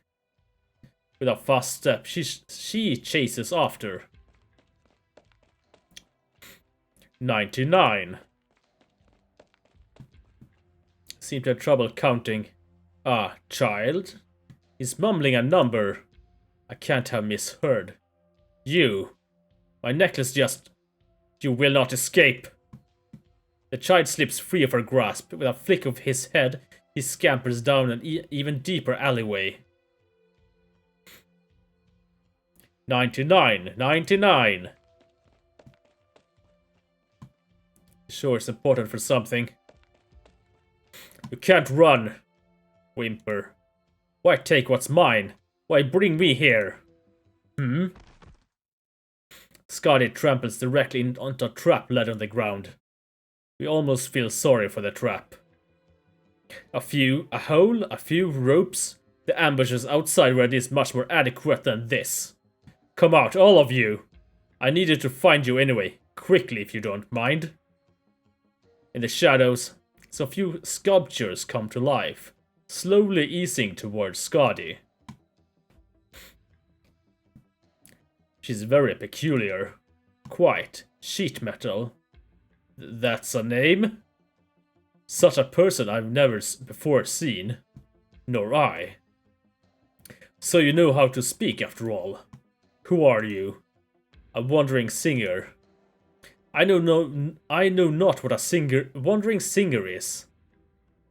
[SPEAKER 1] With a fast step, she chases after. 99. Seem to have trouble counting. Child? He's mumbling a number. I can't have misheard. You. My necklace just... You will not escape. The child slips free of her grasp. With a flick of his head, he scampers down an even deeper alleyway. 99. 99. Sure, it's important for something. You can't run. Whimper. Why take what's mine? Why bring me here? Scotty tramples directly onto a trap laid on the ground. We almost feel sorry for the trap. A hole, a few ropes. The ambushes outside were this much more adequate than this. Come out, all of you. I needed to find you anyway. Quickly, if you don't mind. In the shadows, so few sculptures come to life, slowly easing towards Scotty. She's very peculiar. Quite. Sheet metal. That's a name? Such a person I've never before seen. Nor I. So you know how to speak after all. Who are you? A wandering singer. I know not what a wandering singer is.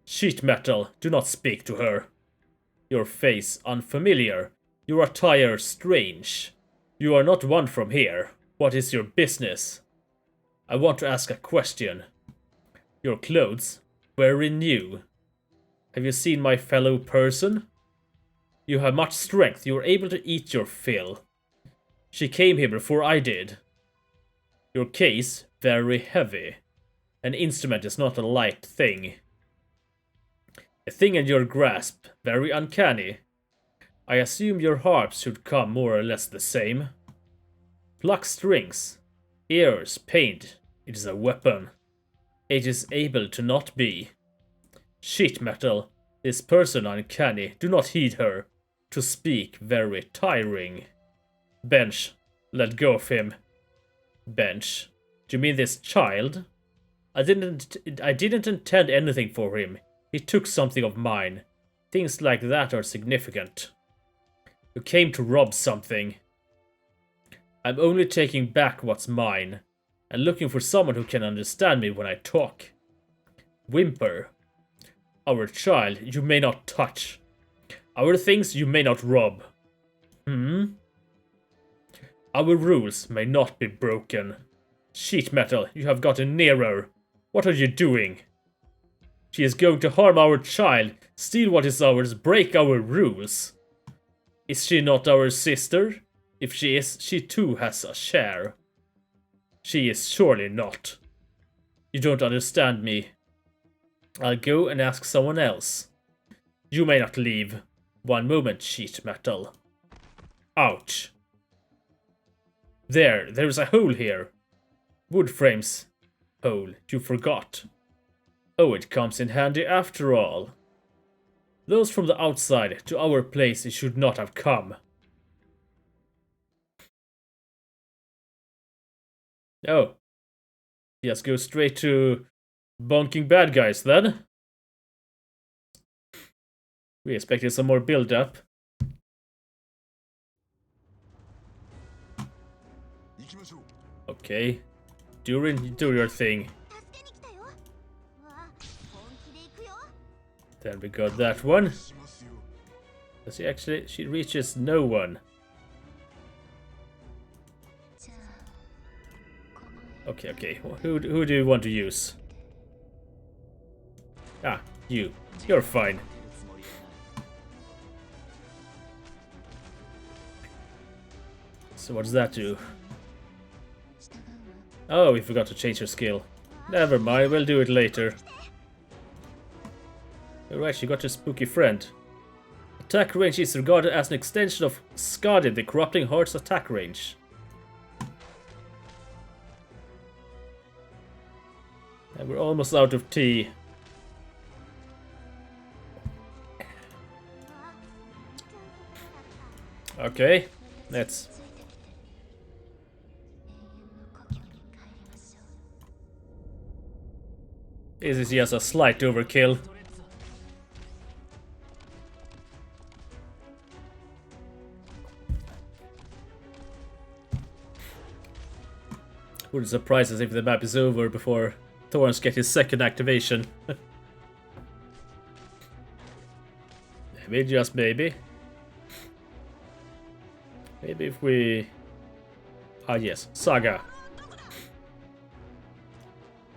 [SPEAKER 1] Sheet metal, do not speak to her. Your face unfamiliar. Your attire strange. You are not one from here. What is your business? I want to ask a question. Your clothes, very new. Have you seen my fellow person? You have much strength. You are able to eat your fill. She came here before I did. Your case, very heavy. An instrument is not a light thing. A thing in your grasp, very uncanny. I assume your harps should come more or less the same. Pluck strings. Ears, paint. It is a weapon. It is able to not be. Sheet metal. This person uncanny. Do not heed her. To speak very tiring. Bench. Let go of him. Bench. Do you mean this child? I didn't intend anything for him. He took something of mine. Things like that are significant. You came to rob something. I'm only taking back what's mine. And looking for someone who can understand me when I talk. Whimper. Our child you may not touch. Our things you may not rob. Our rules may not be broken. Sheet metal, you have gotten nearer. What are you doing? She is going to harm our child, steal what is ours, break our rules. Is she not our sister? If she is, she too has a share. She is surely not. You don't understand me. I'll go and ask someone else. You may not leave. One moment, sheet metal. Ouch. There's a hole here. Wood frames. Hole, you forgot. Oh, it comes in handy after all. Those from the outside to our place should not have come. Oh. Just go straight to bonking bad guys then. We expected some more build-up. Okay. Do your thing. Then we got that one. Does he actually? She reaches no one. Okay. Who do you want to use? Ah, you. You're fine. So what does that do? Oh, we forgot to change her skill. Never mind, we'll do it later. Alright, she got your spooky friend. Attack range is regarded as an extension of Skadi, the Corrupting Heart's attack range. And we're almost out of tea. Okay, let's... This is just a slight overkill. Wouldn't surprise us if the map is over before Thorns get his second activation. Maybe, just maybe. Maybe if we... Ah yes, Saga.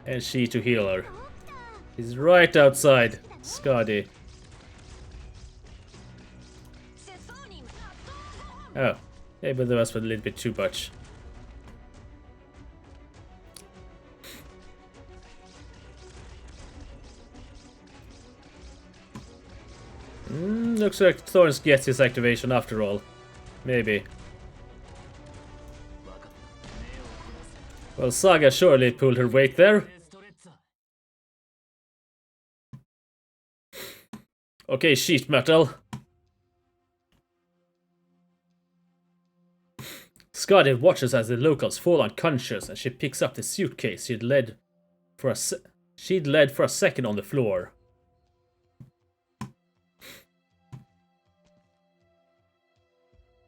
[SPEAKER 1] And she to heal her. He's right outside, Skadi. Oh, maybe that was a little bit too much. Looks like Thorns gets his activation after all. Maybe. Well, Saga surely pulled her weight there. Okay, sheet metal. Skadi watches as the locals fall unconscious and she picks up the suitcase she'd led for a second on the floor.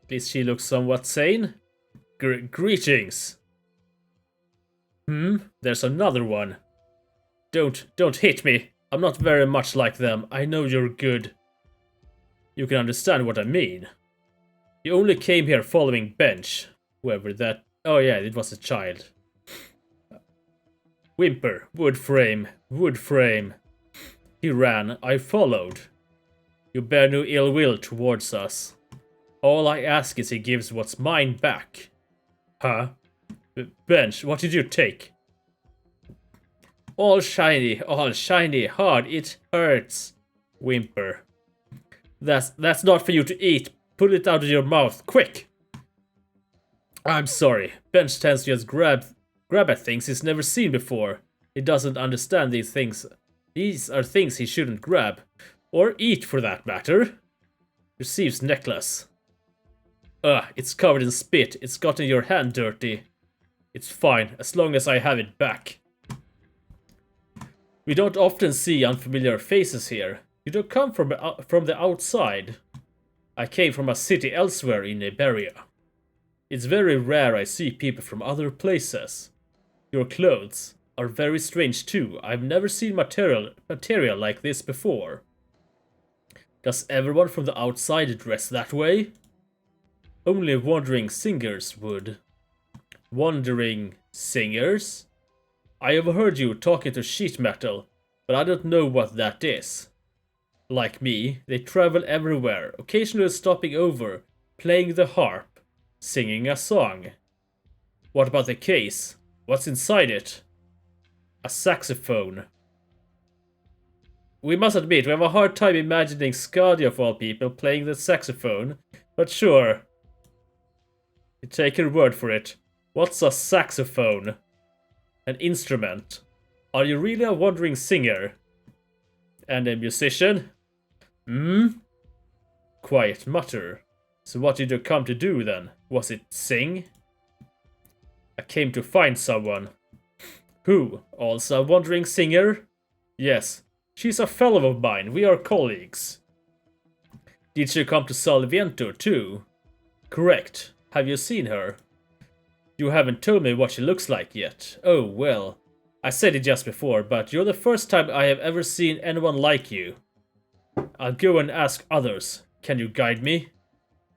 [SPEAKER 1] At least she looks somewhat sane. Greetings. There's another one. Don't hit me. I'm not very much like them. I know you're good. You can understand what I mean. You only came here following Bench. Whoever that... Oh yeah, it was a child. Whimper. Wood frame. Wood frame. He ran. I followed. You bear no ill will towards us. All I ask is he gives what's mine back. Huh? Bench, what did you take? All shiny, hard, it hurts. Whimper. That's not for you to eat. Pull it out of your mouth, quick! I'm sorry. Bench tends to just grab at things he's never seen before. He doesn't understand these things. These are things he shouldn't grab. Or eat, for that matter. Receives necklace. It's covered in spit. It's gotten your hand dirty. It's fine, as long as I have it back. We don't often see unfamiliar faces here. You don't come from the outside. I came from a city elsewhere in Iberia. It's very rare I see people from other places. Your clothes are very strange too. I've never seen material like this before. Does everyone from the outside dress that way? Only wandering singers would. Wandering singers? I have heard you talking to sheet metal, but I don't know what that is. Like me, they travel everywhere, occasionally stopping over, playing the harp, singing a song. What about the case? What's inside it? A saxophone. We must admit, we have a hard time imagining Skadi of all people playing the saxophone, but sure. You take her word for it. What's a saxophone? An instrument. Are you really a wandering singer? And a musician? Quiet mutter. So what did you come to do then? Was it sing? I came to find someone. Who? Also a wandering singer? Yes. She's a fellow of mine. We are colleagues. Did she come to Salviento too? Correct. Have you seen her? You haven't told me what she looks like yet. Oh, well. I said it just before, but you're the first time I have ever seen anyone like you. I'll go and ask others. Can you guide me?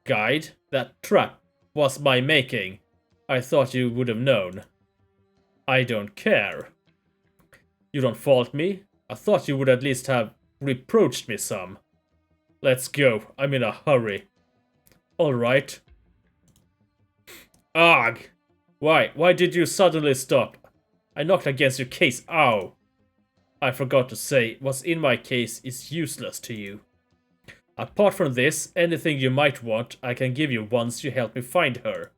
[SPEAKER 1] Guide? That trap was my making. I thought you would have known. I don't care. You don't fault me? I thought you would at least have reproached me some. Let's go. I'm in a hurry. Alright. Ugh! Why did you suddenly stop? I knocked against your case. Ow! I forgot to say, what's in my case is useless to you. Apart from this, anything you might want, I can give you once you help me find her.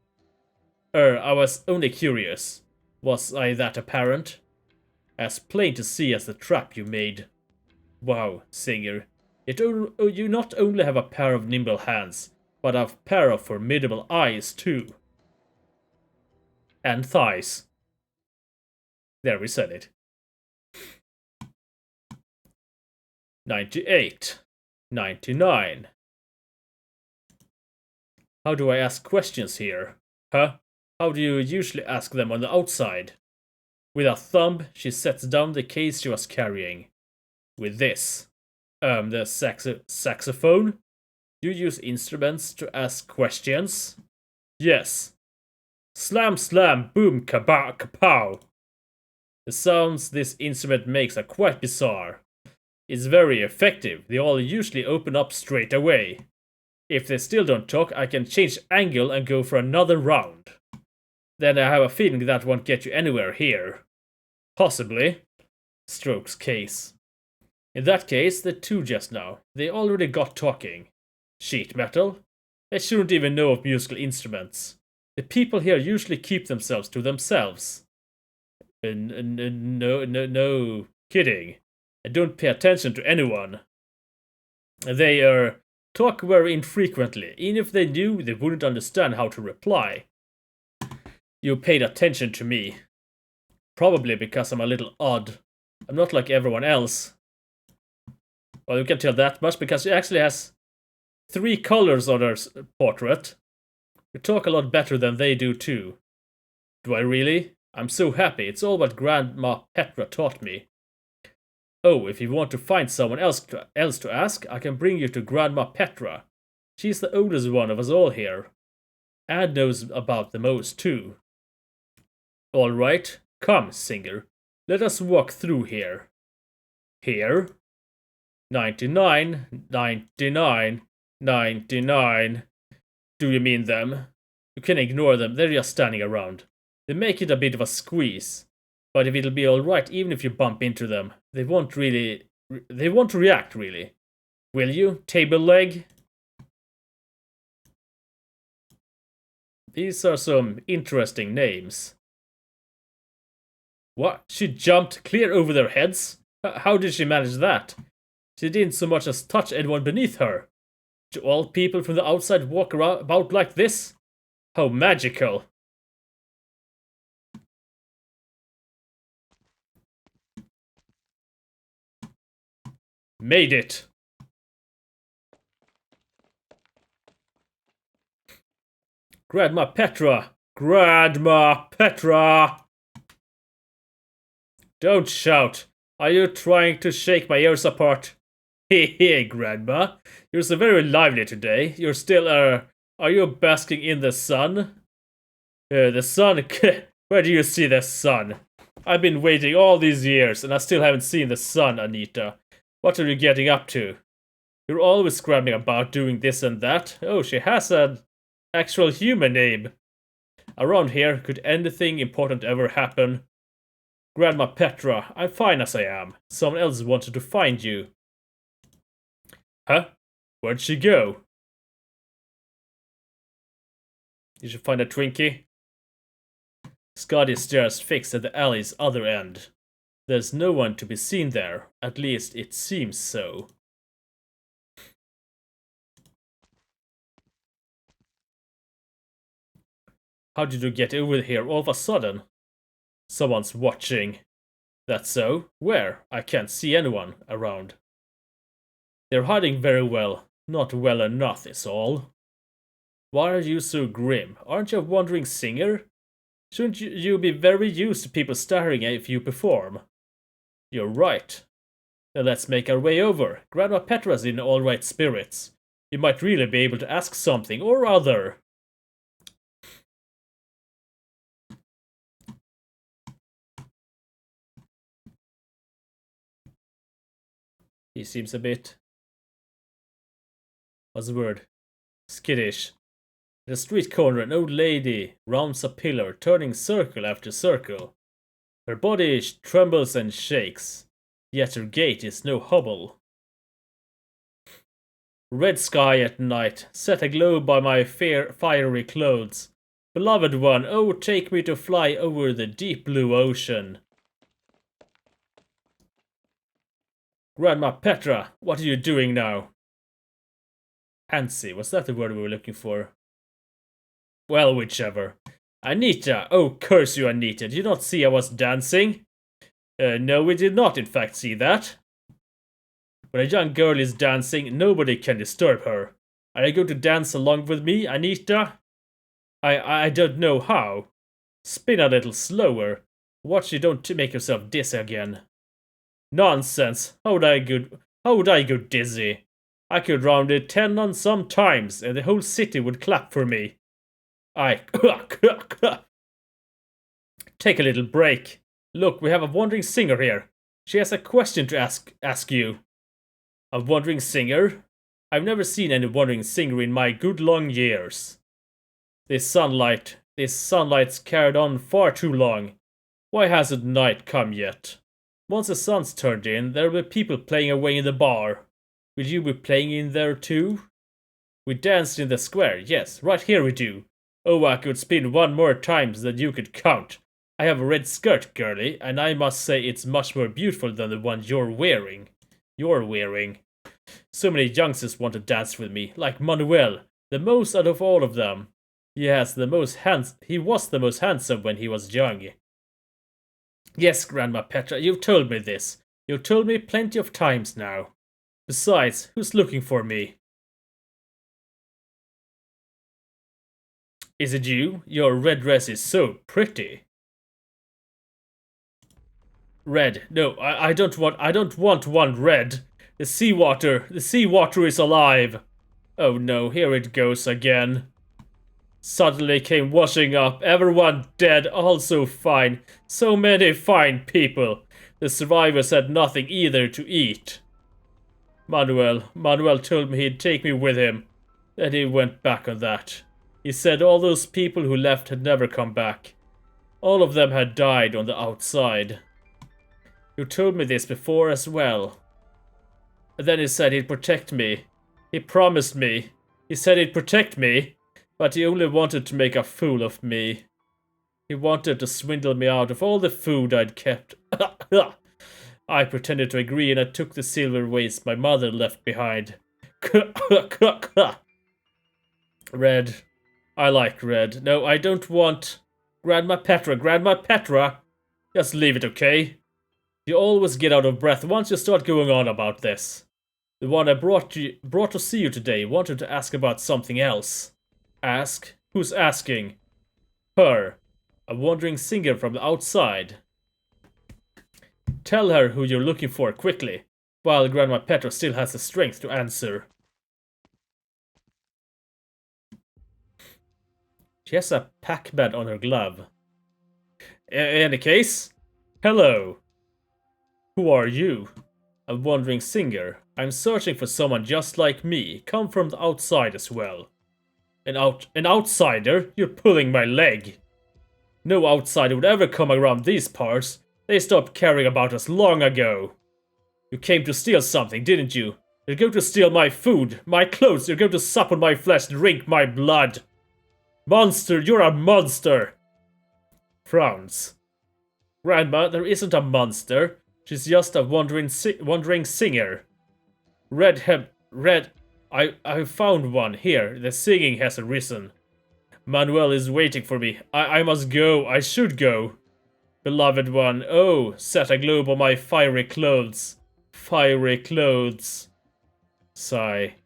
[SPEAKER 1] I was only curious. Was I that apparent? As plain to see as the trap you made. Wow, Singer. You not only have a pair of nimble hands, but a pair of formidable eyes too. And thighs. There, we said it. 98. 99. How do I ask questions here? Huh? How do you usually ask them on the outside? With a thumb, she sets down the case she was carrying. With this. The saxophone? You use instruments to ask questions? Yes. Slam slam boom kabow kapow. The sounds this instrument makes are quite bizarre. It's very effective. They all usually open up straight away. If they still don't talk, I can change angle and go for another round. Then I have a feeling that won't get you anywhere here. Possibly. Strokes case. In that case, the two just now. They already got talking. Sheet metal? They shouldn't even know of musical instruments. The people here usually keep themselves to themselves. No kidding. I don't pay attention to anyone. They talk very infrequently. Even if they knew, they wouldn't understand how to reply. You paid attention to me. Probably because I'm a little odd. I'm not like everyone else. Well, you can tell that much because she actually has 3 colors on her portrait. You talk a lot better than they do too. Do I really? I'm so happy. It's all what Grandma Petra taught me. Oh, if you want to find someone else to ask, I can bring you to Grandma Petra. She's the oldest one of us all here. And knows about the most too. All right, come, singer. Let us walk through here. Here? 99, 99, 99. Do you mean them? You can ignore them, they're just standing around. They make it a bit of a squeeze. But if it'll be alright even if you bump into them, they won't react really. Will you, table leg? These are some interesting names. What? She jumped clear over their heads? How did she manage that? She didn't so much as touch anyone beneath her. Do all people from the outside walk about like this? How magical. Made it. Grandma Petra! Grandma Petra! Don't shout. Are you trying to shake my ears apart? Hey, Grandma. You're so very lively today. You're still, are you basking in the sun? The sun? Where do you see the sun? I've been waiting all these years and I still haven't seen the sun, Anita. What are you getting up to? You're always scrambling about doing this and that. Oh, she has an actual human name. Around here, could anything important ever happen? Grandma Petra, I'm fine as I am. Someone else wanted to find you. Huh? Where'd she go? Did you find a Twinkie? Scotty stares fixed at the alley's other end. There's no one to be seen there. At least it seems so. How did you get over here all of a sudden? Someone's watching. That's so? Where? I can't see anyone around. They're hiding very well. Not well enough is all. Why are you so grim? Aren't you a wandering singer? Shouldn't you be very used to people staring at you perform? You're right. Then let's make our way over. Grandma Petra's in all right spirits. You might really be able to ask something or other. He seems a bit... what's the word? Skittish. At a street corner, an old lady rounds a pillar, turning circle after circle. Her body trembles and shakes, yet her gait is no hobble. Red sky at night, set aglow by my fiery clothes. Beloved one, oh, take me to fly over the deep blue ocean. Grandma Petra, what are you doing now? Antsy, was that the word we were looking for? Well, whichever. Anita, oh, curse you, Anita, did you not see I was dancing? No, we did not in fact see that. When a young girl is dancing, nobody can disturb her. Are you going to dance along with me, Anita? I don't know how. Spin a little slower. Watch you don't make yourself dizzy again. Nonsense. How would I go dizzy? I could round it 10 on some times, and the whole city would clap for me. I... Take a little break. Look, we have a wandering singer here. She has a question to ask you. A wandering singer? I've never seen any wandering singer in my good long years. This sunlight's carried on far too long. Why hasn't night come yet? Once the sun's turned in, there will be people playing away in the bar. Will you be playing in there too? We danced in the square, yes, right here we do. Oh, I could spin one more times than you could count. I have a red skirt, girlie, and I must say it's much more beautiful than the one you're wearing. So many youngsters want to dance with me, like Manuel, the most out of all of them. He was the most handsome when he was young. Yes, Grandma Petra, you've told me this. You've told me plenty of times now. Besides, who's looking for me? Is it you? Your red dress is so pretty. Red. No, I don't want one red. The seawater is alive. Oh no, here it goes again. Suddenly came washing up, everyone dead, all so fine. So many fine people. The survivors had nothing either to eat. Manuel told me he'd take me with him. Then he went back on that. He said all those people who left had never come back. All of them had died on the outside. You told me this before as well. And then he said he'd protect me. He promised me. He said he'd protect me. But he only wanted to make a fool of me. He wanted to swindle me out of all the food I'd kept. I pretended to agree and I took the silver waste my mother left behind. Red. I like red. No, I don't want... Grandma Petra! Just leave it, okay? You always get out of breath once you start going on about this. The one I brought to see you today wanted to ask about something else. Ask? Who's asking? Her. A wandering singer from the outside. Tell her who you're looking for quickly, while Grandma Petra still has the strength to answer. She has a pack bed on her glove. In any case, hello. Who are you? A wandering singer. I'm searching for someone just like me, come from the outside as well. An outsider? You're pulling my leg. No outsider would ever come around these parts. They stopped caring about us long ago. You came to steal something, didn't you? You're going to steal my food, my clothes, you're going to sup on my flesh, drink my blood. Monster, you're a monster! Frowns. Grandma, there isn't a monster. She's just a wandering singer. I found one. Here, the singing has arisen. Manuel is waiting for me. I must go. I should go. Beloved one, oh, set a globe on my fiery clothes. Fiery clothes. Sigh.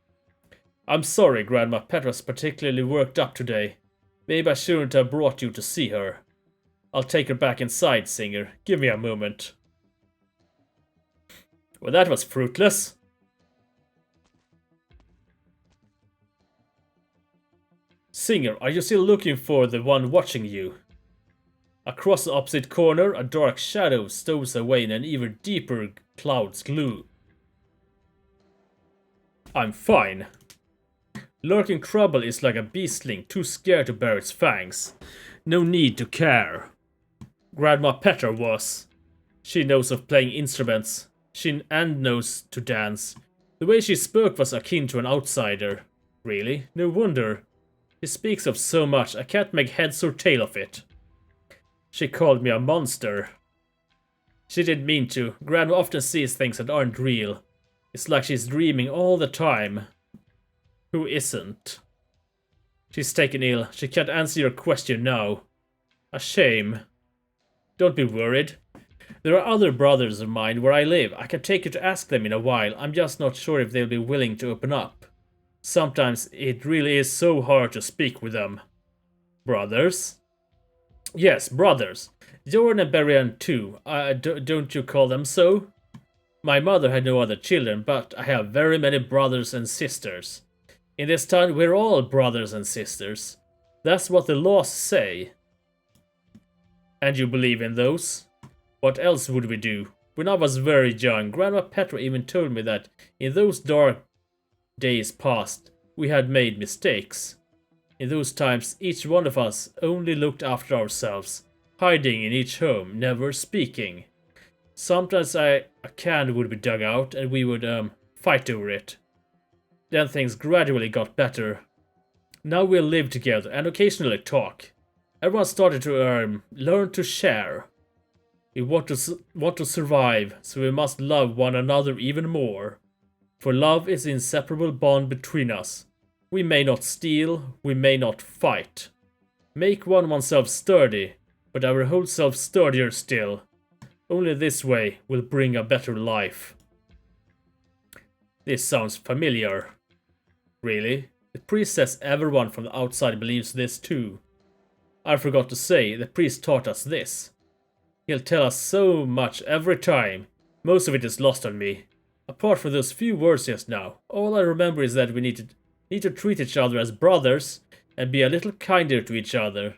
[SPEAKER 1] I'm sorry, Grandma. Petra's particularly worked up today. Maybe I shouldn't have brought you to see her. I'll take her back inside, singer. Give me a moment. Well, that was fruitless. Singer, are you still looking for the one watching you? Across the opposite corner, a dark shadow stows away in an even deeper cloud's glue. I'm fine. Lurking trouble is like a beastling too scared to bare its fangs. No need to care. Grandma Petra was. She knows of playing instruments. And knows to dance. The way she spoke was akin to an outsider. Really? No wonder. She speaks of so much, I can't make heads or tail of it. She called me a monster. She didn't mean to. Grandma often sees things that aren't real. It's like she's dreaming all the time. Who isn't? She's taken ill. She can't answer your question now. A shame. Don't be worried. There are other brothers of mine where I live. I can take you to ask them in a while. I'm just not sure if they'll be willing to open up. Sometimes it really is so hard to speak with them. Brothers? Yes, brothers. Joran and Berian too. Don't you call them so? My mother had no other children, but I have very many brothers and sisters. In this town, we're all brothers and sisters. That's what the laws say. And you believe in those? What else would we do? When I was very young, Grandma Petra even told me that in those dark days past, we had made mistakes. In those times, each one of us only looked after ourselves, hiding in each home, never speaking. Sometimes a can would be dug out and we would fight over it. Then things gradually got better. Now we'll live together and occasionally talk. Everyone started to learn to share. We want to survive, so we must love one another even more. For love is the inseparable bond between us. We may not steal, we may not fight. Make oneself sturdy, but our whole self sturdier still. Only this way will bring a better life. This sounds familiar. Really? The priest says everyone from the outside believes this too. I forgot to say, the priest taught us this. He'll tell us so much every time. Most of it is lost on me. Apart from those few words just now, all I remember is that we need to treat each other as brothers and be a little kinder to each other.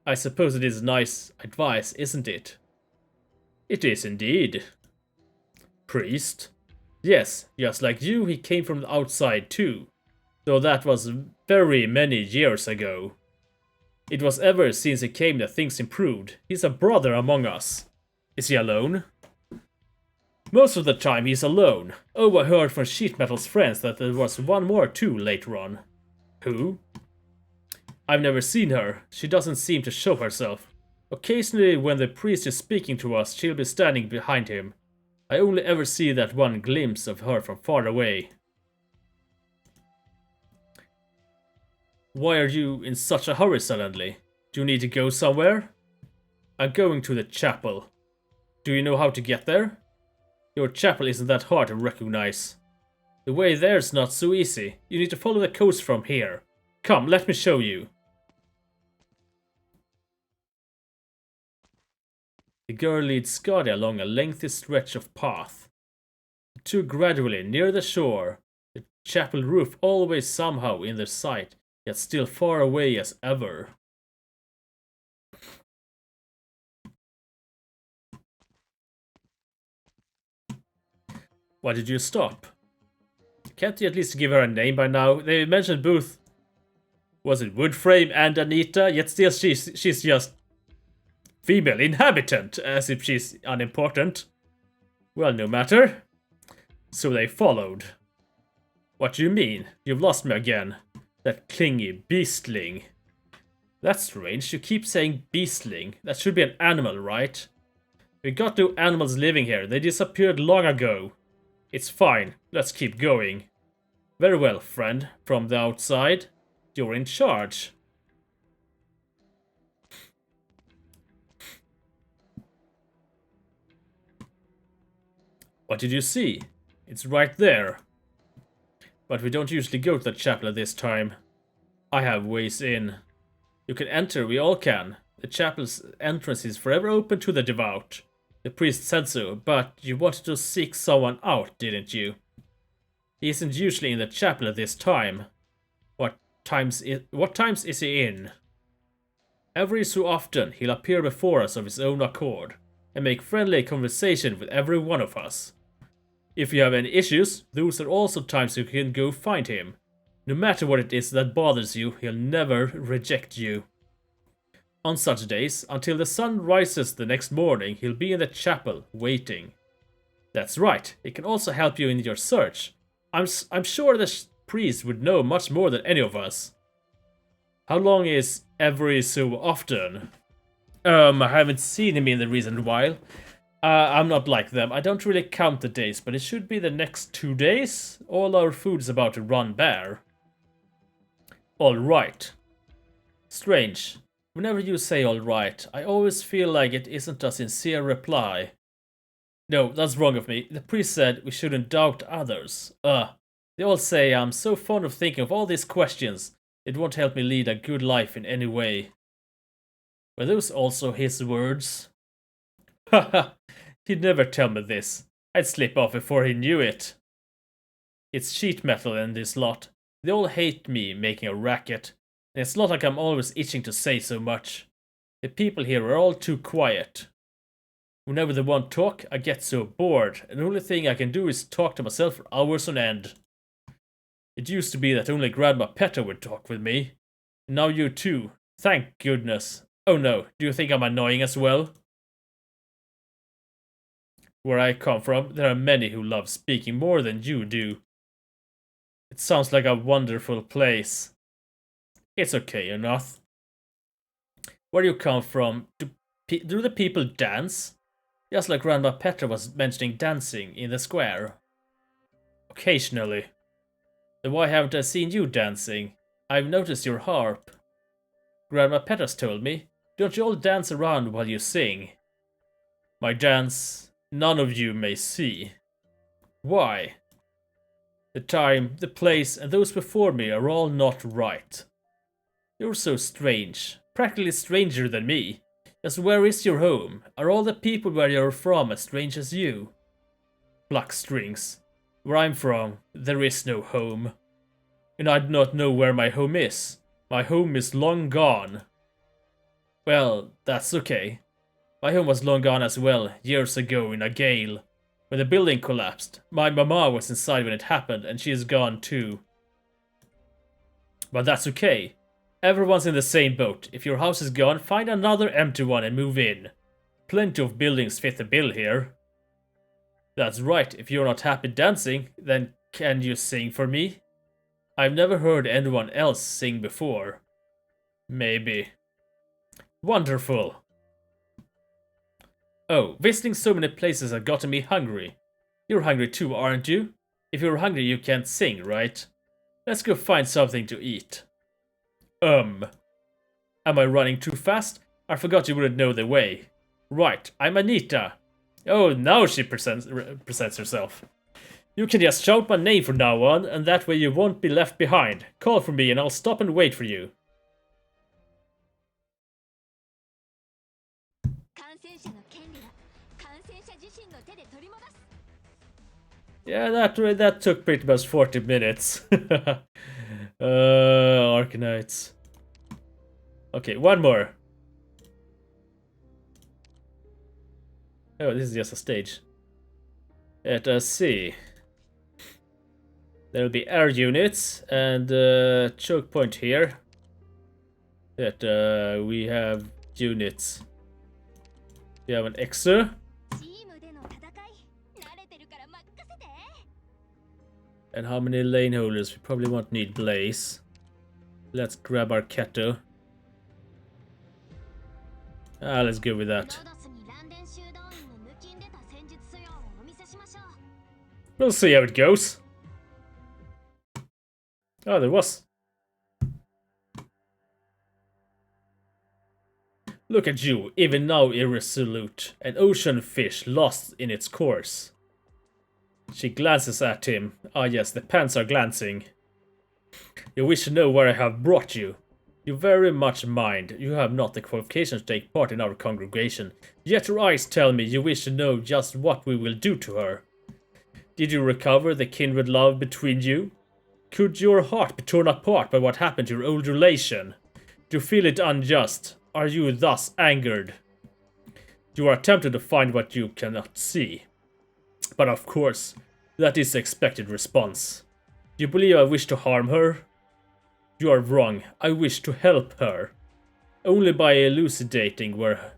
[SPEAKER 1] I suppose it is nice advice, isn't it? It is indeed. Priest? Yes, just like you, he came from the outside too. Though that was very many years ago. It was ever since he came that things improved. He's a brother among us. Is he alone? Most of the time he's alone. Oh, I heard from Sheet Metal's friends that there was one more too later on. Who? I've never seen her. She doesn't seem to show herself. Occasionally when the priest is speaking to us, she'll be standing behind him. I only ever see that one glimpse of her from far away. Why are you in such a hurry suddenly? Do you need to go somewhere? I'm going to the chapel. Do you know how to get there? Your chapel isn't that hard to recognize. The way there's not so easy. You need to follow the coast from here. Come, let me show you. The girl leads Skadi along a lengthy stretch of path. The two gradually near the shore, the chapel roof always somehow in their sight, yet still far away as ever. Why did you stop? Can't you at least give her a name by now? They mentioned both. Was it Woodframe and Anita? Yet still she's just female inhabitant, as if she's unimportant. Well, no matter. So they followed. What do you mean? You've lost me again. That clingy beastling. That's strange, you keep saying beastling. That should be an animal, right? We got no animals living here, they disappeared long ago. It's fine, let's keep going. Very well, friend, from the outside. You're in charge. What did you see? It's right there. But we don't usually go to the chapel at this time. I have ways in. You can enter, we all can. The chapel's entrance is forever open to the devout. The priest said so, but you wanted to seek someone out, didn't you? He isn't usually in the chapel at this time. What times is he in? Every so often he'll appear before us of his own accord, and make friendly conversation with every one of us. If you have any issues, those are also times you can go find him. No matter what it is that bothers you, he'll never reject you. On such days, until the sun rises the next morning, he'll be in the chapel, waiting. That's right, he can also help you in your search. I'm sure the priest would know much more than any of us. How long is every so often? I haven't seen him in the recent while. I'm not like them. I don't really count the days, but it should be the next 2 days. All our food's about to run bare. Alright. Strange. Whenever you say alright, I always feel like it isn't a sincere reply. No, that's wrong of me. The priest said we shouldn't doubt others. They all say I'm so fond of thinking of all these questions. It won't help me lead a good life in any way. Were those also his words? Haha, he'd never tell me this. I'd slip off before he knew it. It's sheet metal and this lot. They all hate me making a racket. And it's not like I'm always itching to say so much. The people here are all too quiet. Whenever they want to talk, I get so bored, and the only thing I can do is talk to myself for hours on end. It used to be that only Grandma Peta would talk with me. And now you too. Thank goodness. Oh no, do you think I'm annoying as well? Where I come from, there are many who love speaking more than you do. It sounds like a wonderful place. It's okay enough. Where you come from, do the people dance? Just like Grandma Petra was mentioning dancing in the square. Occasionally. Then why haven't I seen you dancing? I've noticed your harp. Grandma Petra's told me, don't you all dance around while you sing? My dance, none of you may see. Why? The time, the place, and those before me are all not right. You're so strange, practically stranger than me. Just where is your home? Are all the people where you're from as strange as you? Pluck strings. Where I'm from, there is no home. And I do not know where my home is. My home is long gone. Well, that's okay. My home was long gone as well, years ago in a gale. When the building collapsed, my mama was inside when it happened and she is gone too. But that's okay. Everyone's in the same boat. If your house is gone, find another empty one and move in. Plenty of buildings fit the bill here. That's right, if you're not happy dancing, then can you sing for me? I've never heard anyone else sing before. Maybe. Wonderful. Oh, visiting so many places has gotten me hungry. You're hungry too, aren't you? If you're hungry, you can't sing, right? Let's go find something to eat. Am I running too fast? I forgot you wouldn't know the way. Right, I'm Anita. Oh, now she presents herself. You can just shout my name from now on, and that way you won't be left behind. Call for me and I'll stop and wait for you. Yeah, that took pretty much 40 minutes. Arknights. Okay, one more. Oh, this is just a stage. Let us see. There'll be air units and choke point here. That we have units. We have an Exo. And how many lane holders? We probably won't need Blaze. Let's grab our Keto. Let's go with that. We'll see how it goes. Oh, there was. Look at you, even now irresolute. An ocean fish lost in its course. She glances at him. Ah yes, the pants are glancing. You wish to know where I have brought you. You very much mind. You have not the qualifications to take part in our congregation. Yet your eyes tell me you wish to know just what we will do to her. Did you recover the kindred love between you? Could your heart be torn apart by what happened to your old relation? Do you feel it unjust? Are you thus angered? You are tempted to find what you cannot see. But of course, that is the expected response. Do you believe I wish to harm her? You are wrong. I wish to help her. Only by elucidating where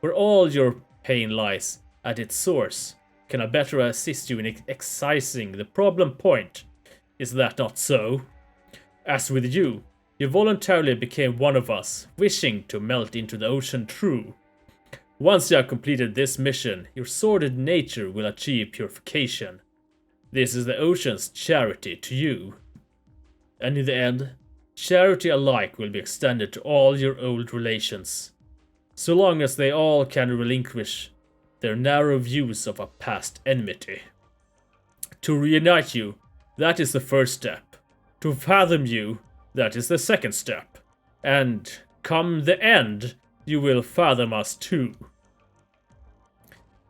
[SPEAKER 1] all your pain lies at its source can I better assist you in excising the problem point. Is that not so? As with you, you voluntarily became one of us, wishing to melt into the ocean true. Once you have completed this mission, your sordid nature will achieve purification. This is the ocean's charity to you. And in the end, charity alike will be extended to all your old relations, so long as they all can relinquish their narrow views of a past enmity. To reunite you, that is the first step. To fathom you, that is the second step. And come the end, you will fathom us too.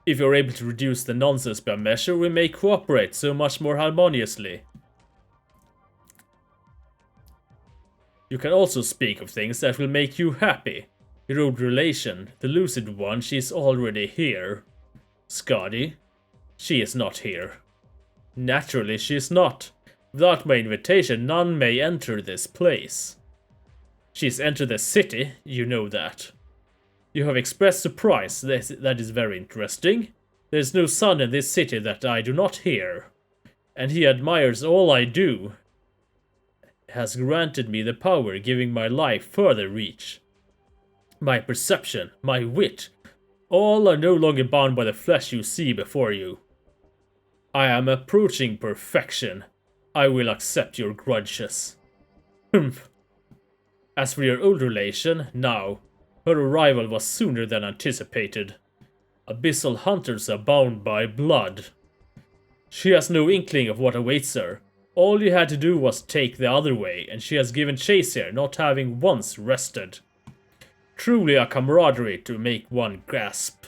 [SPEAKER 1] If you're able to reduce the nonsense by measure, we may cooperate so much more harmoniously. You can also speak of things that will make you happy. Your old relation, the lucid one, she's already here. Skadi, she is not here. Naturally, she is not. Without my invitation, none may enter this place. She's entered the city, you know that. You have expressed surprise, that is very interesting. There's no son in this city that I do not hear. And he admires all I do. Has granted me the power, giving my life further reach. My perception, my wit, all are no longer bound by the flesh you see before you. I am approaching perfection. I will accept your grudges. Humph. As for your old relation, now, her arrival was sooner than anticipated. Abyssal hunters are bound by blood. She has no inkling of what awaits her. All you had to do was take the other way, and she has given chase here, not having once rested. Truly a camaraderie to make one gasp.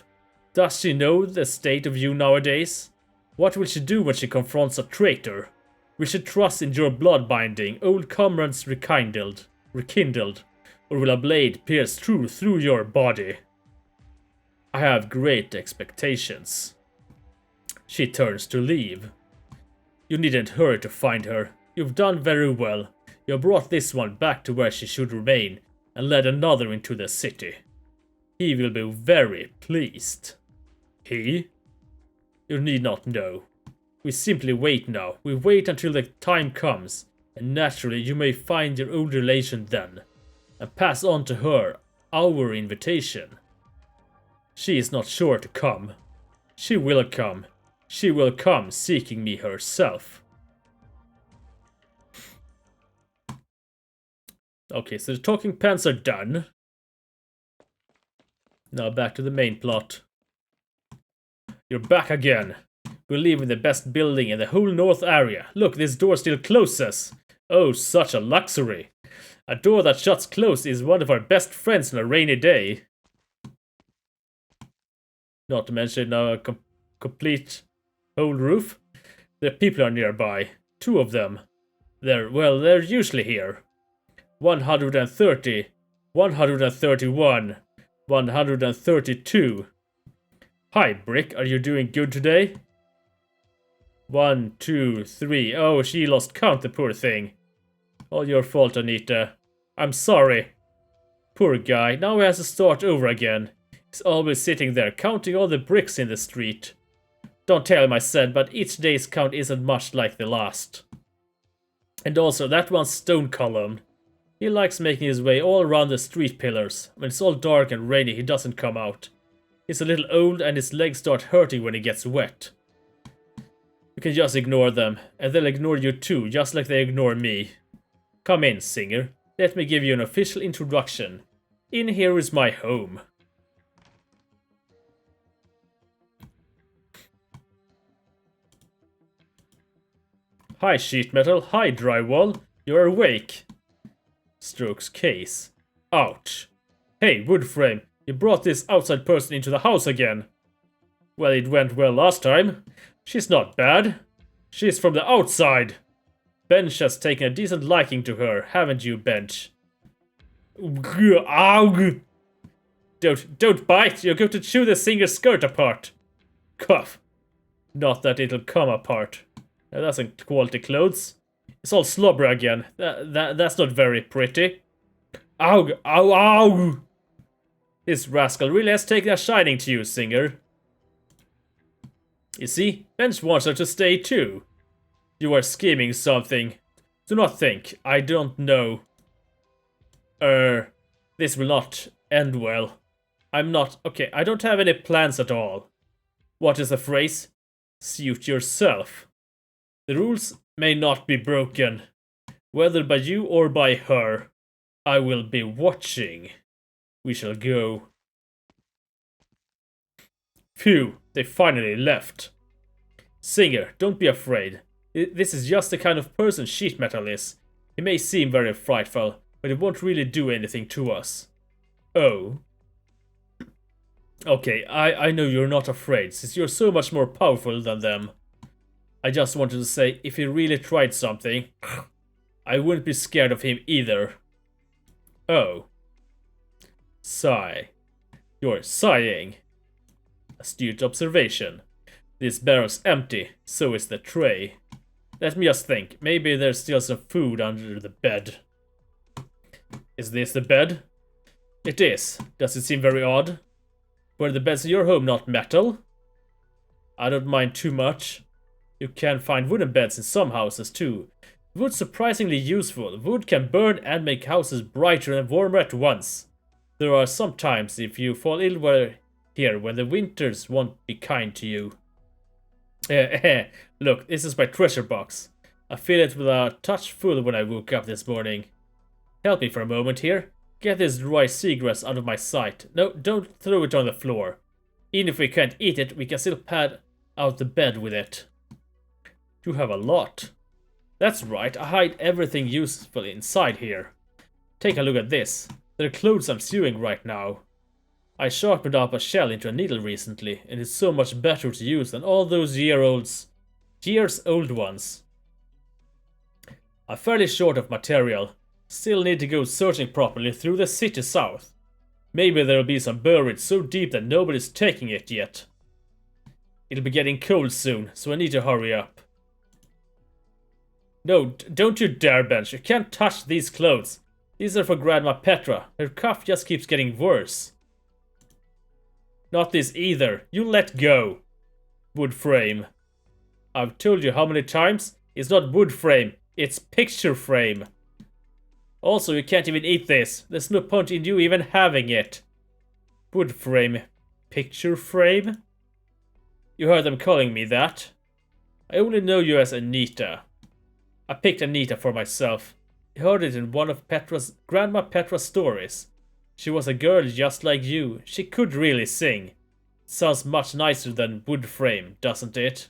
[SPEAKER 1] Does she know the state of you nowadays? What will she do when she confronts a traitor? Will she trust in your blood binding, old comrades rekindled, or will a blade pierce through your body? I have great expectations. She turns to leave. You needn't hurry to find her. You've done very well. You brought this one back to where she should remain, and led another into the city. He will be very pleased. He? You need not know. We simply wait now. We wait until the time comes, and naturally you may find your old relation then, and pass on to her our invitation. She is not sure to come. She will come. She will come seeking me herself. Okay, so the talking pens are done. Now back to the main plot. You're back again. We live in the best building in the whole north area. Look, this door still closes. Oh, such a luxury. A door that shuts closed is one of our best friends on a rainy day. Not to mention a complete whole roof. The people are nearby. 2 of them. They're usually here. 130, 131, 132. Hi, Brick, are you doing good today? 1, 2, 3. Oh, she lost count, the poor thing. All your fault, Anita. I'm sorry. Poor guy, now he has to start over again. He's always sitting there, counting all the bricks in the street. Don't tell him I said, but each day's count isn't much like the last. And also, that one's stone column. He likes making his way all around the street pillars. When it's all dark and rainy, he doesn't come out. He's a little old and his legs start hurting when he gets wet. You can just ignore them, and they'll ignore you too, just like they ignore me. Come in, Singer. Let me give you an official introduction. In here is my home. Hi, sheet metal. Hi, drywall. You're awake. Strokes case. Ouch. Hey, Woodframe. You brought this outside person into the house again. Well, it went well last time. She's not bad. She's from the outside. Bench has taken a decent liking to her, haven't you, Bench? Ow! Don't bite. You're going to chew the Singer's skirt apart. Cough. Not that it'll come apart. That doesn't quality clothes. It's all slobber again. That's not very pretty. Ow! Ow! Ow! This rascal really has taken a shining to you, Singer. You see, Bench wants her to stay too. You are scheming something. Do not think. I don't know. This will not end well. I'm not... Okay, I don't have any plans at all. What is the phrase? Suit yourself. The rules may not be broken, whether by you or by her. I will be watching. We shall go. Phew, they finally left. Singer, don't be afraid. This is just the kind of person sheet metal is. He may seem very frightful, but it won't really do anything to us. Oh. Okay, I know you're not afraid, since you're so much more powerful than them. I just wanted to say, if he really tried something, I wouldn't be scared of him either. Oh. Sigh. You're sighing. Astute observation. This barrel's empty, so is the tray. Let me just think. Maybe there's still some food under the bed. Is this the bed? It is. Does it seem very odd? Were the beds in your home not metal? I don't mind too much. You can find wooden beds in some houses too. Wood's surprisingly useful. Wood can burn and make houses brighter and warmer at once. There are some times if you fall ill here when the winters won't be kind to you. Look, this is my treasure box. I feel it with a touch full when I woke up this morning. Help me for a moment here. Get this dry seagrass out of my sight. No, don't throw it on the floor. Even if we can't eat it, we can still pad out the bed with it. You have a lot. That's right, I hide everything useful inside here. Take a look at this. They're clothes I'm sewing right now. I sharpened up a shell into a needle recently, and it's so much better to use than all those years old ones. I'm fairly short of material. Still need to go searching properly through the city south. Maybe there'll be some buried so deep that nobody's taking it yet. It'll be getting cold soon, so I need to hurry up. No, don't you dare, Bench. You can't touch these clothes. These are for Grandma Petra. Her cough just keeps getting worse. Not this either. You let go. Wood frame. I've told you how many times? It's not wood frame. It's picture frame. Also, you can't even eat this. There's no point in you even having it. Wood frame. Picture frame? You heard them calling me that. I only know you as Anita. I picked Anita for myself. I heard it in one of Grandma Petra's stories. She was a girl just like you. She could really sing. Sounds much nicer than wood frame, doesn't it?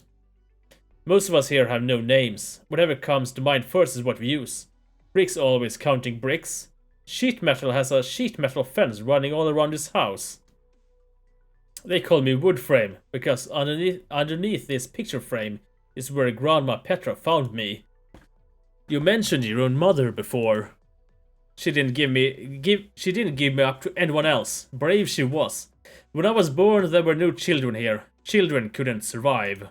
[SPEAKER 1] Most of us here have no names. Whatever comes to mind first is what we use. Bricks always counting bricks. Sheet metal has a sheet metal fence running all around his house. They call me wood frame because underneath this picture frame is where Grandma Petra found me. You mentioned your own mother before. She didn't give me up to anyone else. Brave she was. When I was born, there were no children here. Children couldn't survive.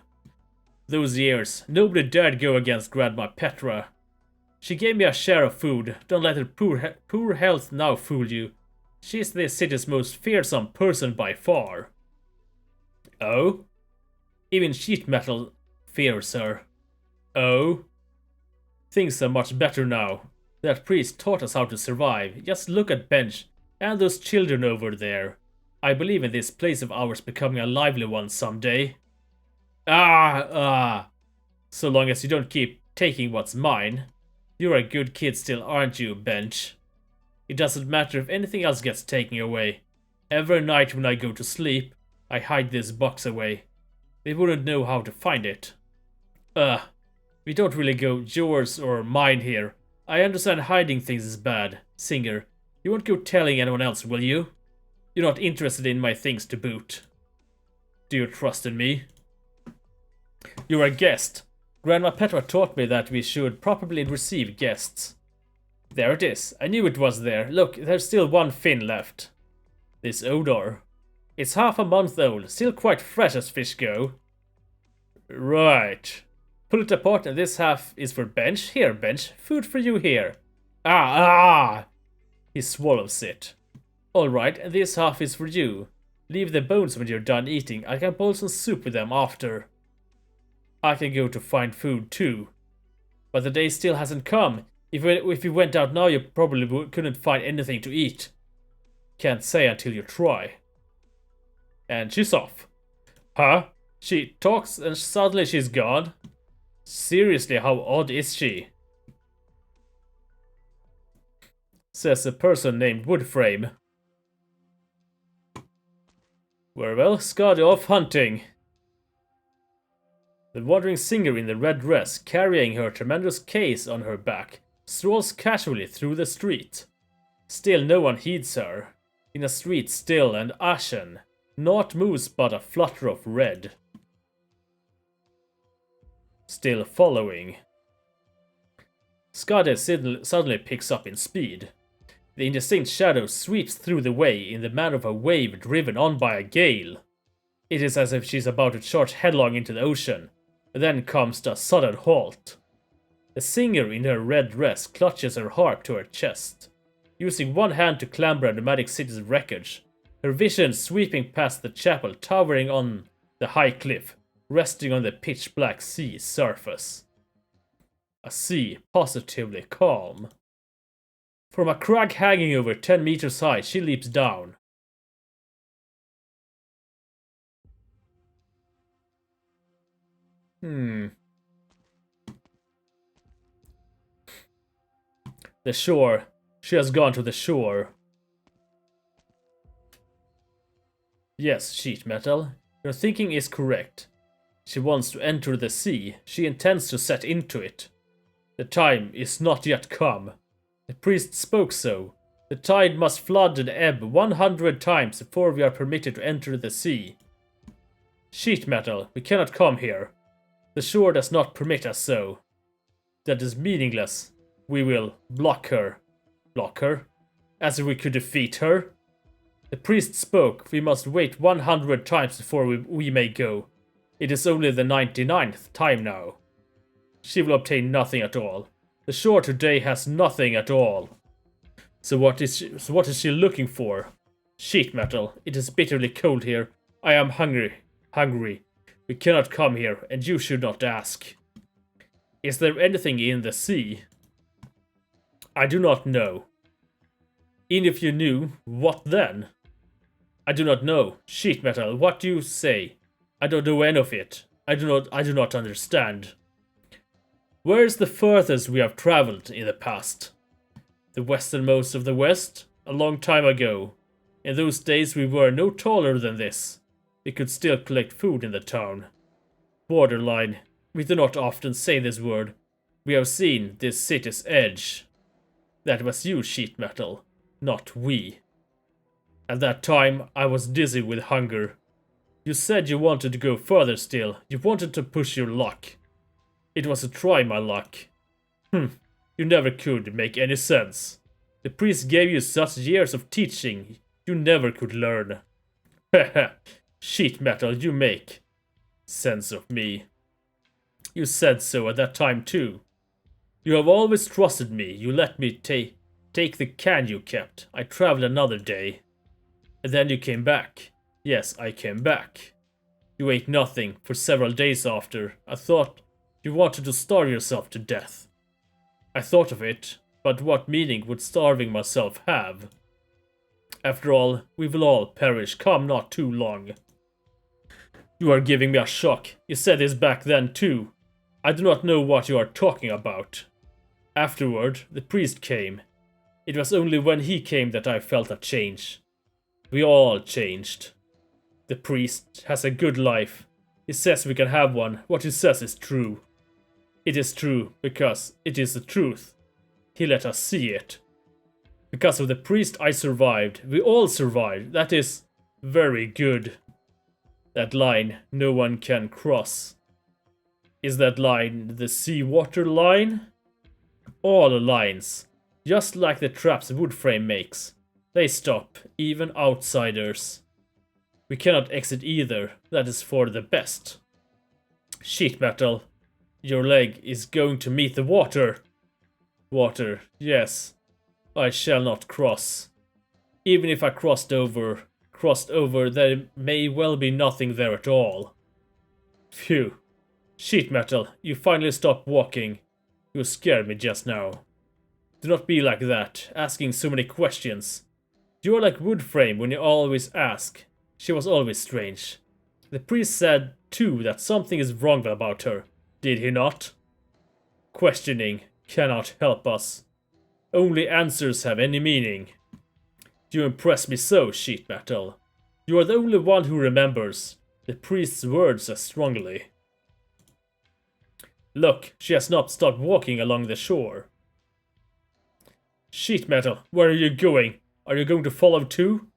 [SPEAKER 1] Those years, nobody dared go against Grandma Petra. She gave me a share of food. Don't let her poor health now fool you. She's the city's most fearsome person by far. Oh? Even sheet metal fears her. Oh? Things are much better now. That priest taught us how to survive. Just look at Bench and those children over there. I believe in this place of ours becoming a lively one someday. So long as you don't keep taking what's mine. You're a good kid still, aren't you, Bench? It doesn't matter if anything else gets taken away. Every night when I go to sleep, I hide this box away. They wouldn't know how to find it. We don't really go yours or mine here. I understand hiding things is bad. Singer, you won't go telling anyone else, will you? You're not interested in my things to boot. Do you trust in me? You're a guest. Grandma Petra taught me that we should properly receive guests. There it is. I knew it was there. Look, there's still one fin left. This odor. It's half a month old. Still quite fresh as fish go. Right. Pull it apart and this half is for Bench. Here, Bench. Food for you here. He swallows it. Alright, and this half is for you. Leave the bones when you're done eating. I can boil some soup with them after. I can go to find food too. But the day still hasn't come. If you went out now, you probably couldn't find anything to eat. Can't say until you try. And she's off. Huh? She talks and suddenly she's gone? Seriously, how odd is she? Says a person named Woodframe. Very well, Skadi off hunting. The wandering singer in the red dress, carrying her tremendous case on her back, strolls casually through the street. Still no one heeds her. In a street still and ashen, naught moves but a flutter of red. Still following. Skadi suddenly picks up in speed. The indistinct shadow sweeps through the way in the manner of a wave driven on by a gale. It is as if she's about to charge headlong into the ocean. Then comes the sudden halt. The singer in her red dress clutches her harp to her chest, using one hand to clamber at the magic city's wreckage, her vision sweeping past the chapel towering on the high cliff, resting on the pitch-black sea surface. A sea positively calm. From a crag hanging over 10 meters high, she leaps down. The shore. She has gone to the shore. Yes, sheet metal. Your thinking is correct. She wants to enter the sea. She intends to set into it. The time is not yet come. The priest spoke so. The tide must flood and ebb 100 times before we are permitted to enter the sea. Sheet metal, we cannot come here. The shore does not permit us so. That is meaningless. We will block her. Block her? As if we could defeat her? The priest spoke. We must wait 100 times before we may go. It is only the 99th time now. She will obtain nothing at all. The shore today has nothing at all. So what is she looking for? Sheet metal. It is bitterly cold here. I am hungry. Hungry. We cannot come here, and you should not ask. Is there anything in the sea? I do not know. And if you knew, what then? I do not know. Sheet metal, what do you say? I don't know any of it. I do not understand. Where is the furthest we have traveled in the past? The westernmost of the west? A long time ago. In those days we were no taller than this. We could still collect food in the town. Borderline. We do not often say this word. We have seen this city's edge. That was you, sheet metal, not we. At that time, I was dizzy with hunger. You said you wanted to go further still. You wanted to push your luck. It was to try my luck. You never could make any sense. The priest gave you such years of teaching, you never could learn. Haha, sheet metal, you make sense of me. You said so at that time too. You have always trusted me. You let me take the can you kept. I traveled another day. And then you came back. Yes, I came back. You ate nothing for several days after. I thought you wanted to starve yourself to death. I thought of it, but what meaning would starving myself have? After all, we will all perish come not too long. You are giving me a shock. You said this back then too. I do not know what you are talking about. Afterward, the priest came. It was only when he came that I felt a change. We all changed. The priest has a good life. He says we can have one. What he says is true. It is true because it is the truth. He let us see it. Because of the priest I survived. We all survived. That is very good. That line no one can cross. Is that line the seawater line? All lines, just like the traps wood frame makes. They stop, even outsiders. We cannot exit either. That is for the best. Sheet metal. Your leg is going to meet the water. Water, yes. I shall not cross. Even if I crossed over, there may well be nothing there at all. Phew. Sheet metal, you finally stopped walking. You scared me just now. Do not be like that, asking so many questions. You are like wood frame when you always ask. She was always strange. The priest said, too, that something is wrong about her. Did he not? Questioning cannot help us. Only answers have any meaning. You impress me so, sheet metal. You are the only one who remembers. The priest's words as strongly. Look, she has not stopped walking along the shore. Sheet metal, where are you going? Are you going to follow too?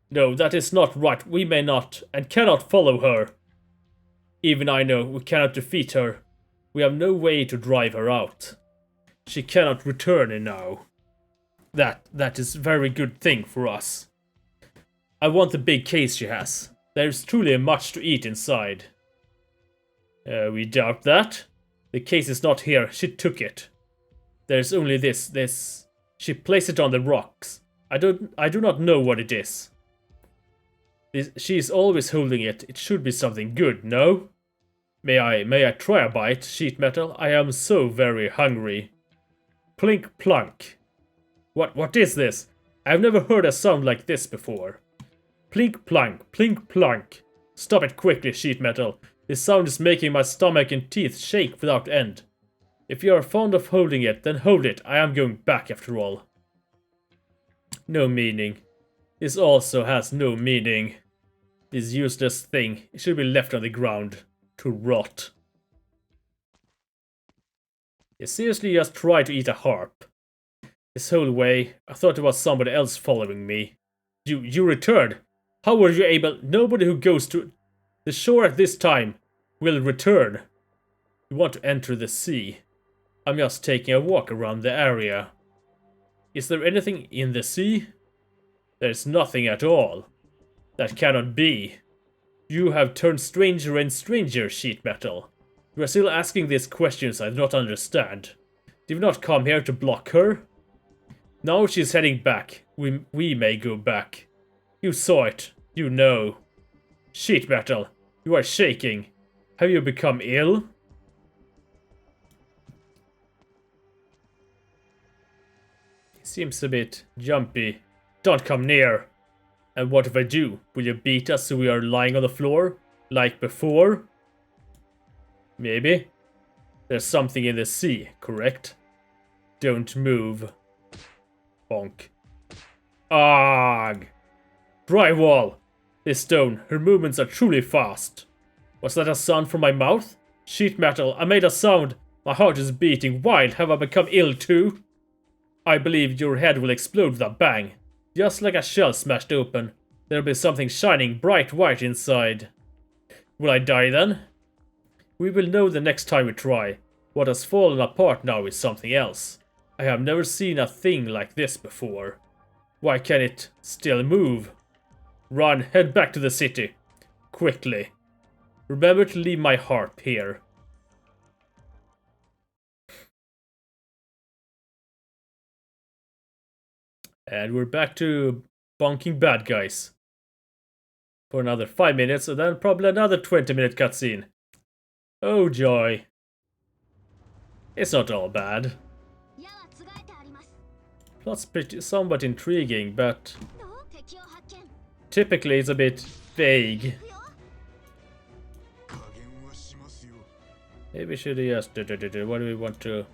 [SPEAKER 1] No, that is not right. We may not and cannot follow her. Even I know we cannot defeat her. We have no way to drive her out. She cannot return now. That is very good thing for us. I want the big case she has. There's truly much to eat inside. We doubt that. The case is not here. She took it. There's only this. She placed it on the rocks. I do not know what it is. She is always holding it. It should be something good, no? May I try a bite, sheet metal? I am so very hungry. Plink plunk. What is this? I've never heard a sound like this before. Plink plunk, plink plunk. Stop it quickly, sheet metal. This sound is making my stomach and teeth shake without end. If you are fond of holding it, then hold it. I am going back after all. No meaning. This also has no meaning. This useless thing, it should be left on the ground to rot. You seriously just try to eat a harp. This whole way, I thought it was somebody else following me. You returned. How were you able? Nobody who goes to the shore at this time will return. You want to enter the sea. I'm just taking a walk around the area. Is there anything in the sea? There's nothing at all. That cannot be. You have turned stranger and stranger, sheet metal. You are still asking these questions I do not understand. Did you not come here to block her? Now she's heading back. We may go back. You saw it. You know. Sheet metal, you are shaking. Have you become ill? Seems a bit jumpy. Don't come near. And what if I do? Will you beat us so we are lying on the floor? Like before? Maybe. There's something in the sea, correct? Don't move. Bonk. Arg! Drywall! This stone, her movements are truly fast. Was that a sound from my mouth? Sheet metal, I made a sound. My heart is beating wild. Have I become ill too? I believe your head will explode with a bang. Just like a shell smashed open. There'll be something shining bright white inside. Will I die then? We will know the next time we try. What has fallen apart now is something else. I have never seen a thing like this before. Why can it still move? Run, head back to the city. Quickly. Remember to leave my harp here. And we're back to bonking bad guys. For another 5 minutes, and then probably another 20-minute cutscene. Oh joy. It's not all bad. Plot's pretty somewhat intriguing, but typically it's a bit vague. Maybe we should just what do we want to?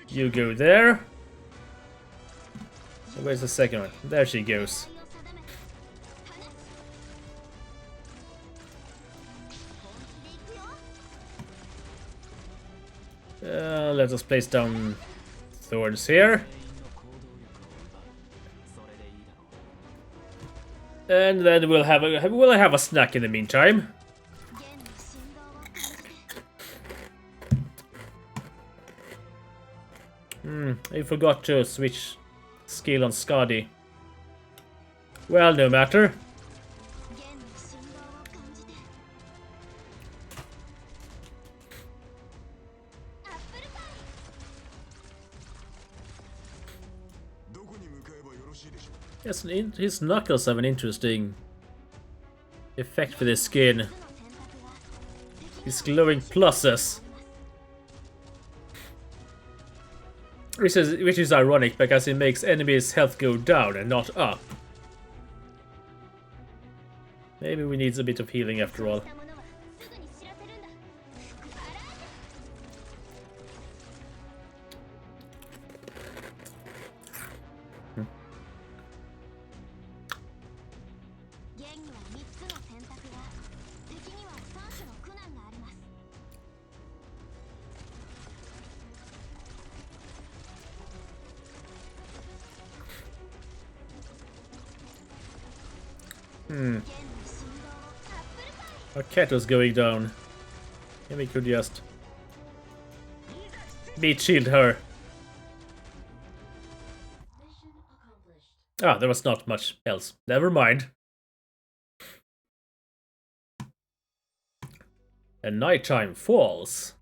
[SPEAKER 1] You go there. Where's the second one? There she goes. Let us place down thorns here. And then we'll have a snack in the meantime. I forgot to switch skill on Skadi. Well, no matter. Yes, his knuckles have an interesting effect for this skin. These glowing pluses. Which is ironic because it makes enemies' health go down and not up. Maybe we need a bit of healing after all. Our cat was going down. Maybe we could just beat shield her. Ah, there was not much else. Never mind. And nighttime falls.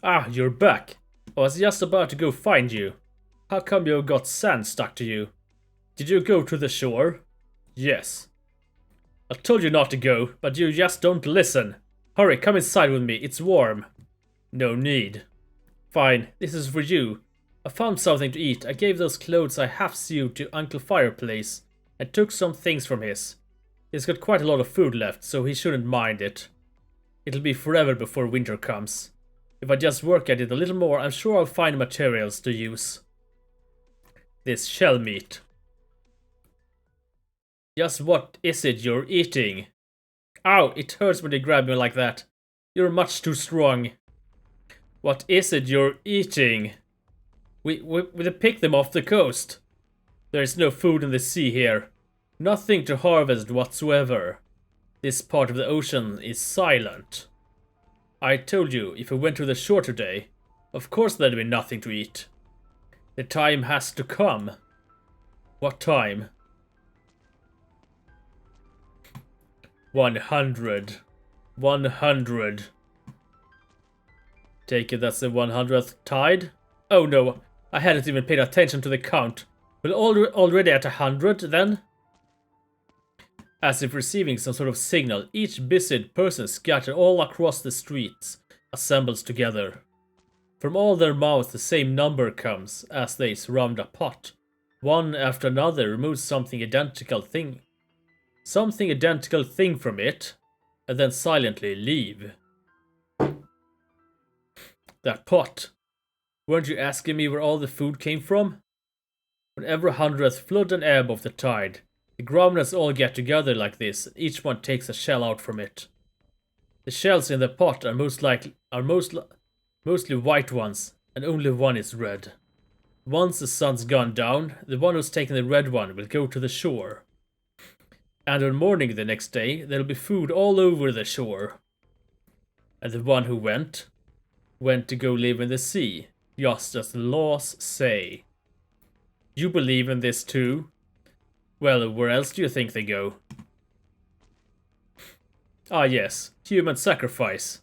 [SPEAKER 1] Ah, you're back. I was just about to go find you. How come you got sand stuck to you? Did you go to the shore? Yes. I told you not to go, but you just don't listen. Hurry, come inside with me, it's warm. No need. Fine, this is for you. I found something to eat. I gave those clothes I half-sewed to Uncle Fireplace and took some things from his. He's got quite a lot of food left, so he shouldn't mind it. It'll be forever before winter comes. If I just work at it a little more, I'm sure I'll find materials to use. This shell meat. Just what is it you're eating? Ow, it hurts when they grab me like that. You're much too strong. What is it you're eating? We picked them off the coast. There is no food in the sea here. Nothing to harvest whatsoever. This part of the ocean is silent. I told you, if we went to the shore today, of course there'd be nothing to eat. The time has to come. What time? 100. 100. Take it that's the 100th tide? Oh no, I hadn't even paid attention to the count. We're already at 100 then? As if receiving some sort of signal, each busied person scattered all across the streets assembles together. From all their mouths the same number comes as they surround a pot. One after another removes something identical thing from it, and then silently leave. That pot. Weren't you asking me where all the food came from? Whenever 100th flood and ebb of the tide, the gromners all get together like this, and each one takes a shell out from it. The shells in the pot are mostly white ones, and only one is red. Once the sun's gone down, the one who's taken the red one will go to the shore. And on morning the next day, there'll be food all over the shore. And the one who went to go live in the sea, just as the laws say. You believe in this too? Well, where else do you think they go? Ah yes, human sacrifice.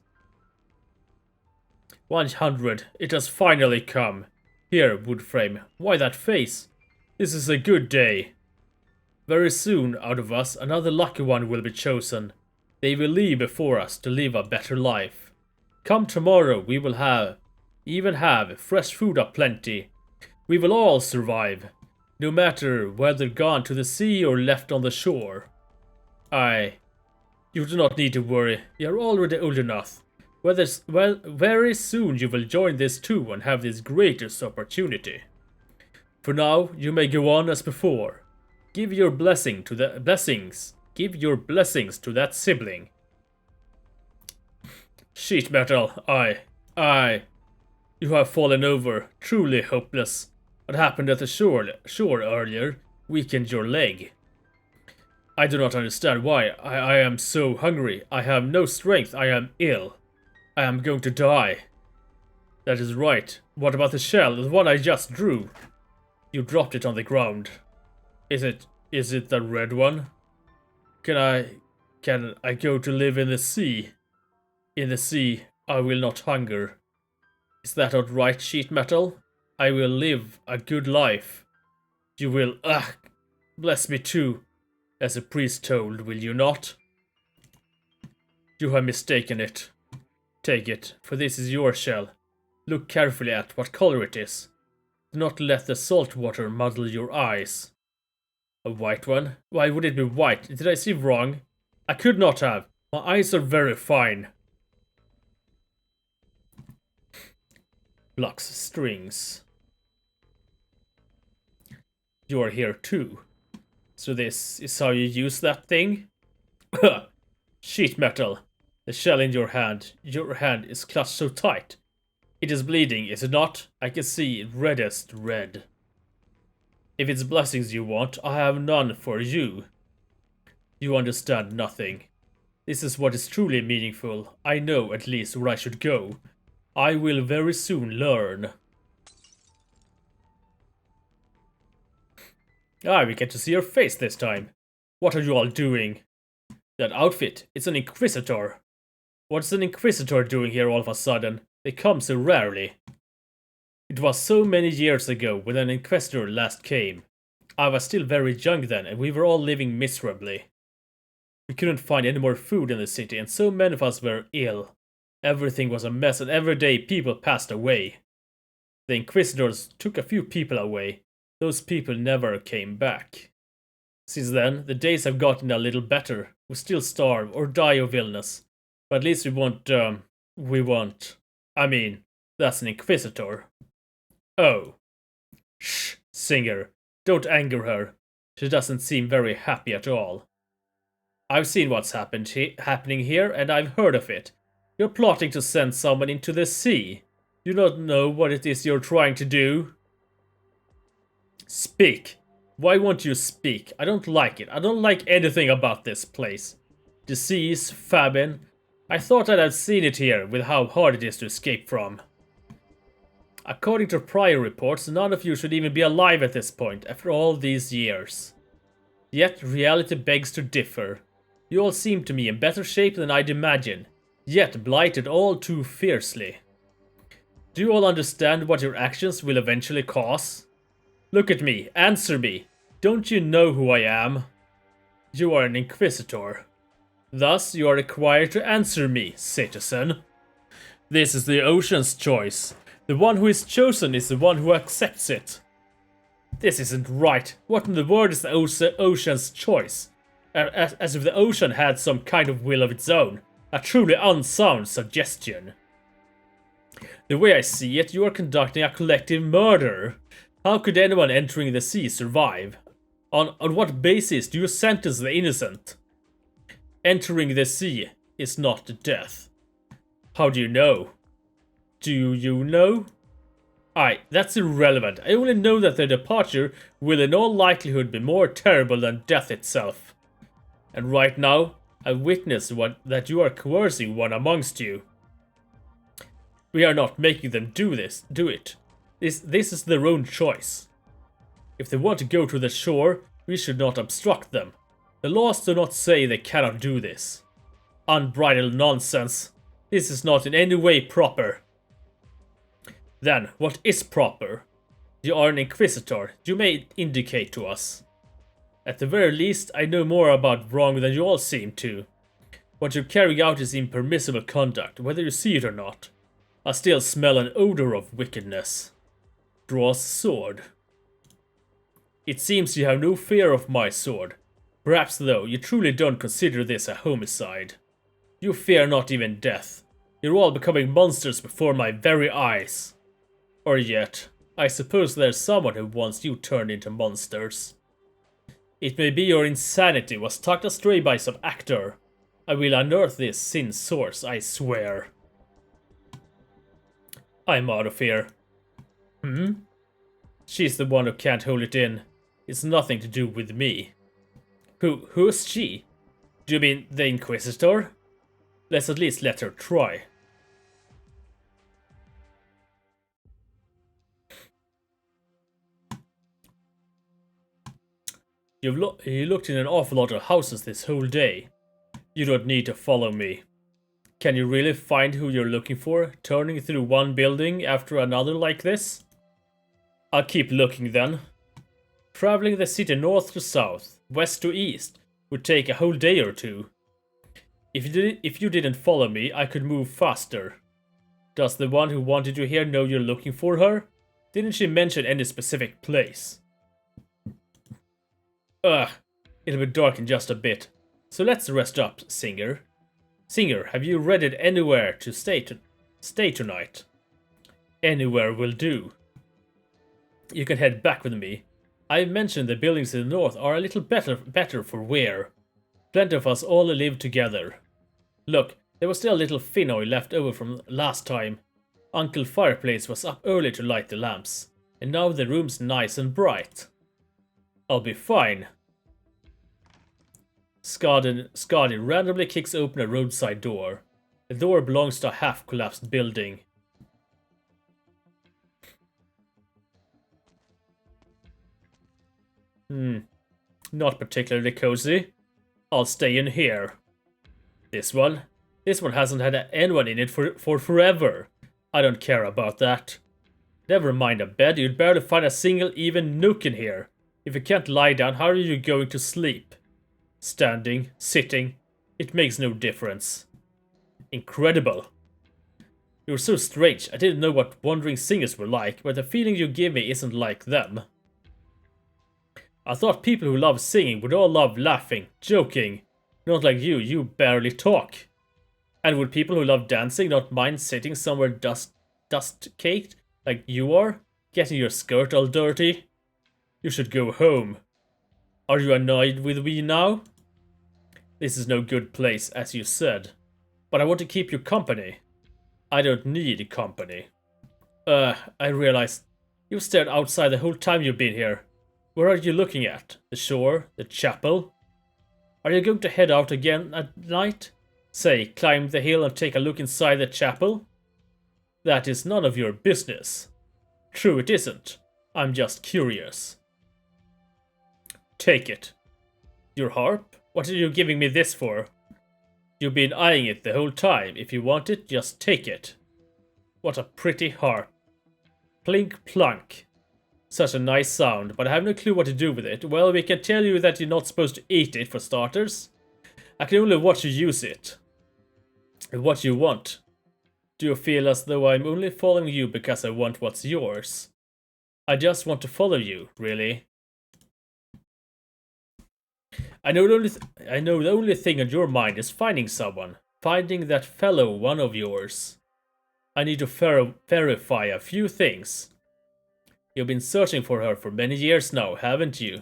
[SPEAKER 1] 100, it has finally come. Here, Woodframe, why that face? This is a good day. Very soon, out of us, another lucky one will be chosen. They will leave before us to live a better life. Come tomorrow, we will even have fresh food aplenty. We will all survive, no matter whether gone to the sea or left on the shore. You do not need to worry, you are already old enough. Very soon you will join this too and have this greatest opportunity. For now, you may go on as before. Give your blessings to that sibling. Sheet metal, you have fallen over, truly hopeless. What happened at the shore earlier weakened your leg. I do not understand why. I am so hungry. I have no strength. I am ill. I am going to die. That is right. What about the shell? The one I just drew. You dropped it on the ground. Is it the red one? Can I go to live in the sea? In the sea, I will not hunger. Is that not right, sheet metal? I will live a good life. You will, bless me too, as a priest told, will you not? You have mistaken it. Take it, for this is your shell. Look carefully at what color it is. Do not let the salt water muddle your eyes. A white one? Why would it be white? Did I see wrong? I could not have. My eyes are very fine. Blocks strings. You are here too. So this is how you use that thing? Sheet metal. The shell in your hand is clutched so tight. It is bleeding, is it not? I can see reddest red. If it's blessings you want, I have none for you. You understand nothing. This is what is truly meaningful. I know at least where I should go. I will very soon learn. Ah, we get to see your face this time. What are you all doing? That outfit, it's an Inquisitor. What's an Inquisitor doing here all of a sudden? They come so rarely. It was so many years ago when an Inquisitor last came. I was still very young then, and we were all living miserably. We couldn't find any more food in the city, and so many of us were ill. Everything was a mess, and every day people passed away. The Inquisitors took a few people away. Those people never came back. Since then, the days have gotten a little better. We still starve or die of illness. But at least we won't. I mean, that's an Inquisitor. Oh. Shh, Singer. Don't anger her. She doesn't seem very happy at all. I've seen what's happening here, and I've heard of it. You're plotting to send someone into the sea. You don't know what it is you're trying to do? Speak. Why won't you speak? I don't like it. I don't like anything about this place. Disease, famine. I thought that I'd seen it here with how hard it is to escape from. According to prior reports, none of you should even be alive at this point after all these years. Yet reality begs to differ. You all seem to me in better shape than I'd imagine, yet blighted all too fiercely. Do you all understand what your actions will eventually cause? Look at me, answer me. Don't you know who I am? You are an Inquisitor. Thus, you are required to answer me, citizen. This is the Ocean's choice. The one who is chosen is the one who accepts it. This isn't right. What in the world is the Ocean's choice? As if the ocean had some kind of will of its own. A truly unsound suggestion. The way I see it, you are conducting a collective murder. How could anyone entering the sea survive? On what basis do you sentence the innocent? Entering the sea is not death. How do you know? Do you know? Aye, that's irrelevant. I only know that their departure will in all likelihood be more terrible than death itself. And right now, I witness that you are coercing one amongst you. We are not making them do it. This is their own choice. If they want to go to the shore, we should not obstruct them. The laws do not say they cannot do this. Unbridled nonsense. This is not in any way proper. Then, what is proper? You are an Inquisitor. You may indicate to us. At the very least, I know more about wrong than you all seem to. What you're carrying out is impermissible conduct, whether you see it or not. I still smell an odor of wickedness. Draws sword. It seems you have no fear of my sword. Perhaps, though, you truly don't consider this a homicide. You fear not even death. You're all becoming monsters before my very eyes. Or yet, I suppose there's someone who wants you turned into monsters. It may be your insanity was tucked astray by some actor. I will unearth this sin's source, I swear. I'm out of here. She's the one who can't hold it in. It's nothing to do with me. Who's she? Do you mean the Inquisitor? Let's at least let her try. You looked in an awful lot of houses this whole day. You don't need to follow me. Can you really find who you're looking for, turning through one building after another like this? I'll keep looking then. Traveling the city north to south, west to east, would take a whole day or two. If you didn't follow me, I could move faster. Does the one who wanted you here know you're looking for her? Didn't she mention any specific place? Ugh, it'll be dark in just a bit. So let's rest up, Singer. Singer, have you read it anywhere to stay tonight? Anywhere will do. You can head back with me. I mentioned the buildings in the north are a little better for wear. Plenty of us all live together. Look, there was still a little fin oil left over from last time. Uncle Fireplace was up early to light the lamps, and now the room's nice and bright. I'll be fine. Skadi randomly kicks open a roadside door. The door belongs to a half-collapsed building. Not particularly cozy. I'll stay in here. This one? This one hasn't had anyone in it for forever. I don't care about that. Never mind a bed, you'd barely find a single even nook in here. If you can't lie down, how are you going to sleep? Standing, sitting, it makes no difference. Incredible. You're so strange. I didn't know what wandering singers were like, but the feeling you give me isn't like them. I thought people who love singing would all love laughing, joking. Not like you barely talk. And would people who love dancing not mind sitting somewhere dust-caked like you are? Getting your skirt all dirty? You should go home. Are you annoyed with me now? This is no good place, as you said. But I want to keep you company. I don't need company. I realized you've stared outside the whole time you've been here. Where are you looking at? The shore? The chapel? Are you going to head out again at night? Say, climb the hill and take a look inside the chapel? That is none of your business. True, it isn't. I'm just curious. Take it. Your harp? What are you giving me this for? You've been eyeing it the whole time. If you want it, just take it. What a pretty harp. Plink plunk. Such a nice sound, but I have no clue what to do with it. Well, we can tell you that you're not supposed to eat it, for starters. I can only watch you use it. And what you want. Do you feel as though I'm only following you because I want what's yours? I just want to follow you, really. I know the only thing on your mind is finding someone. Finding that fellow one of yours. I need to verify a few things. You've been searching for her for many years now, haven't you?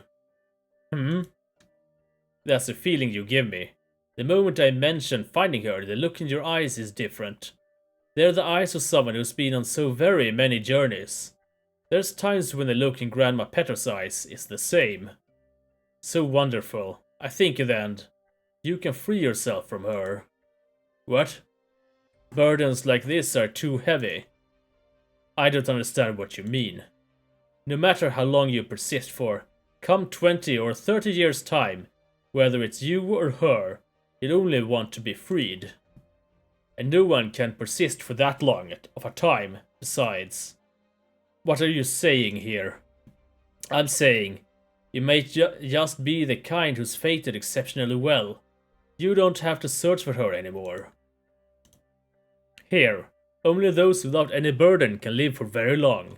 [SPEAKER 1] That's the feeling you give me. The moment I mention finding her, the look in your eyes is different. They're the eyes of someone who's been on so very many journeys. There's times when the look in Grandma Petra's eyes is the same. So wonderful. I think in the end, you can free yourself from her. What? Burdens like this are too heavy. I don't understand what you mean. No matter how long you persist for, come 20 or 30 years' time, whether it's you or her, you'll only want to be freed. And no one can persist for that long of a time, besides. What are you saying here? I'm saying, you may just be the kind who's fated exceptionally well. You don't have to search for her anymore. Here, only those without any burden can live for very long.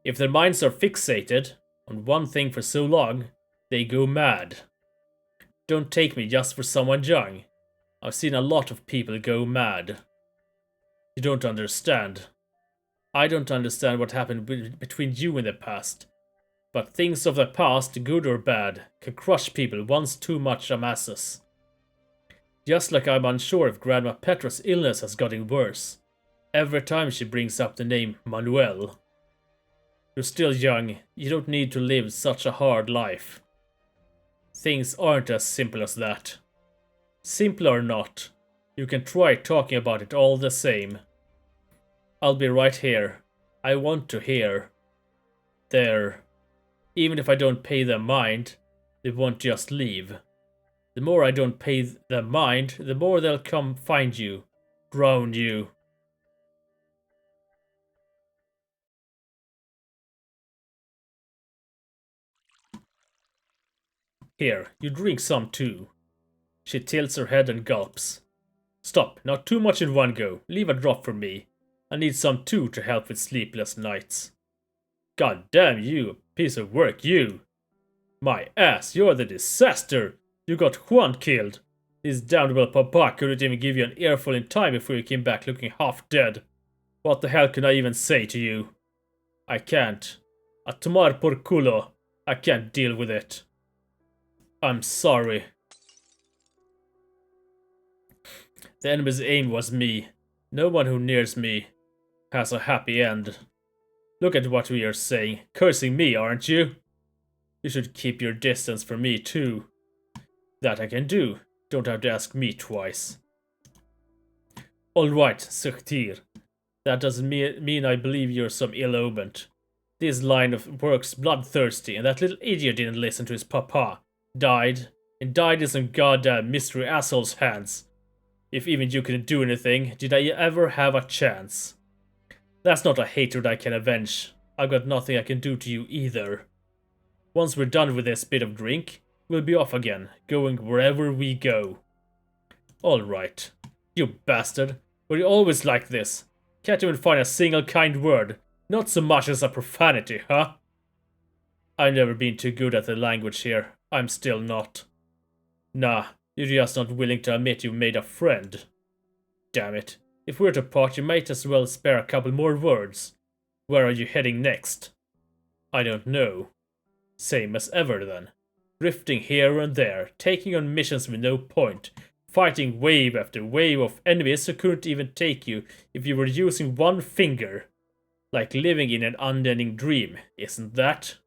[SPEAKER 1] If their minds are fixated on one thing for so long, they go mad. Don't take me just for someone young. I've seen a lot of people go mad. You don't understand. I don't understand what happened between you in the past. But things of the past, good or bad, can crush people once too much amasses. Just like I'm unsure if Grandma Petra's illness has gotten worse. Every time she brings up the name Manuel. You're still young, you don't need to live such a hard life. Things aren't as simple as that. Simple or not, you can try talking about it all the same. I'll be right here. I want to hear. There. Even if I don't pay them mind, they won't just leave. The more I don't pay them mind, the more they'll come find you. Drown you. Here, you drink some too. She tilts her head and gulps. Stop, not too much in one go. Leave a drop for me. I need some too to help with sleepless nights. God damn you, piece of work, you. My ass, you're the disaster. You got Juan killed. This damnable papa couldn't even give you an earful in time before you came back looking half dead. What the hell can I even say to you? I can't. A tomar por culo. I can't deal with it. I'm sorry. The enemy's aim was me. No one who nears me has a happy end. Look at what we are saying. Cursing me, aren't you? You should keep your distance from me too. That I can do. Don't have to ask me twice. Alright, Sukhtir. That doesn't mean I believe you're some ill-omened. This line of work's bloodthirsty, and that little idiot didn't listen to his papa. Died. And died in some goddamn mystery asshole's hands. If even you couldn't do anything, did I ever have a chance? That's not a hatred I can avenge. I've got nothing I can do to you either. Once we're done with this bit of drink, we'll be off again, going wherever we go. Alright. You bastard. Were you always like this? Can't even find a single kind word. Not so much as a profanity, huh? I've never been too good at the language here. I'm still not. Nah, you're just not willing to admit you made a friend. Damn it. If we're to part, you might as well spare a couple more words. Where are you heading next? I don't know. Same as ever then. Drifting here and there, taking on missions with no point, fighting wave after wave of enemies who couldn't even take you if you were using one finger. Like living in an unending dream, isn't that?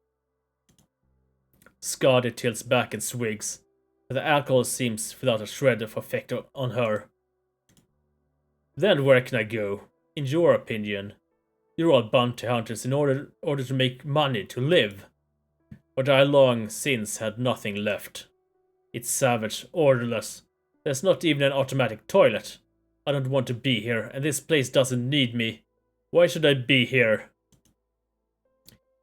[SPEAKER 1] Skadi tilts back and swigs. The alcohol seems without a shred of effect on her. Then where can I go? In your opinion? You're all bounty hunters in order to make money to live. But I long since had nothing left. It's savage, orderless. There's not even an automatic toilet. I don't want to be here, and this place doesn't need me. Why should I be here?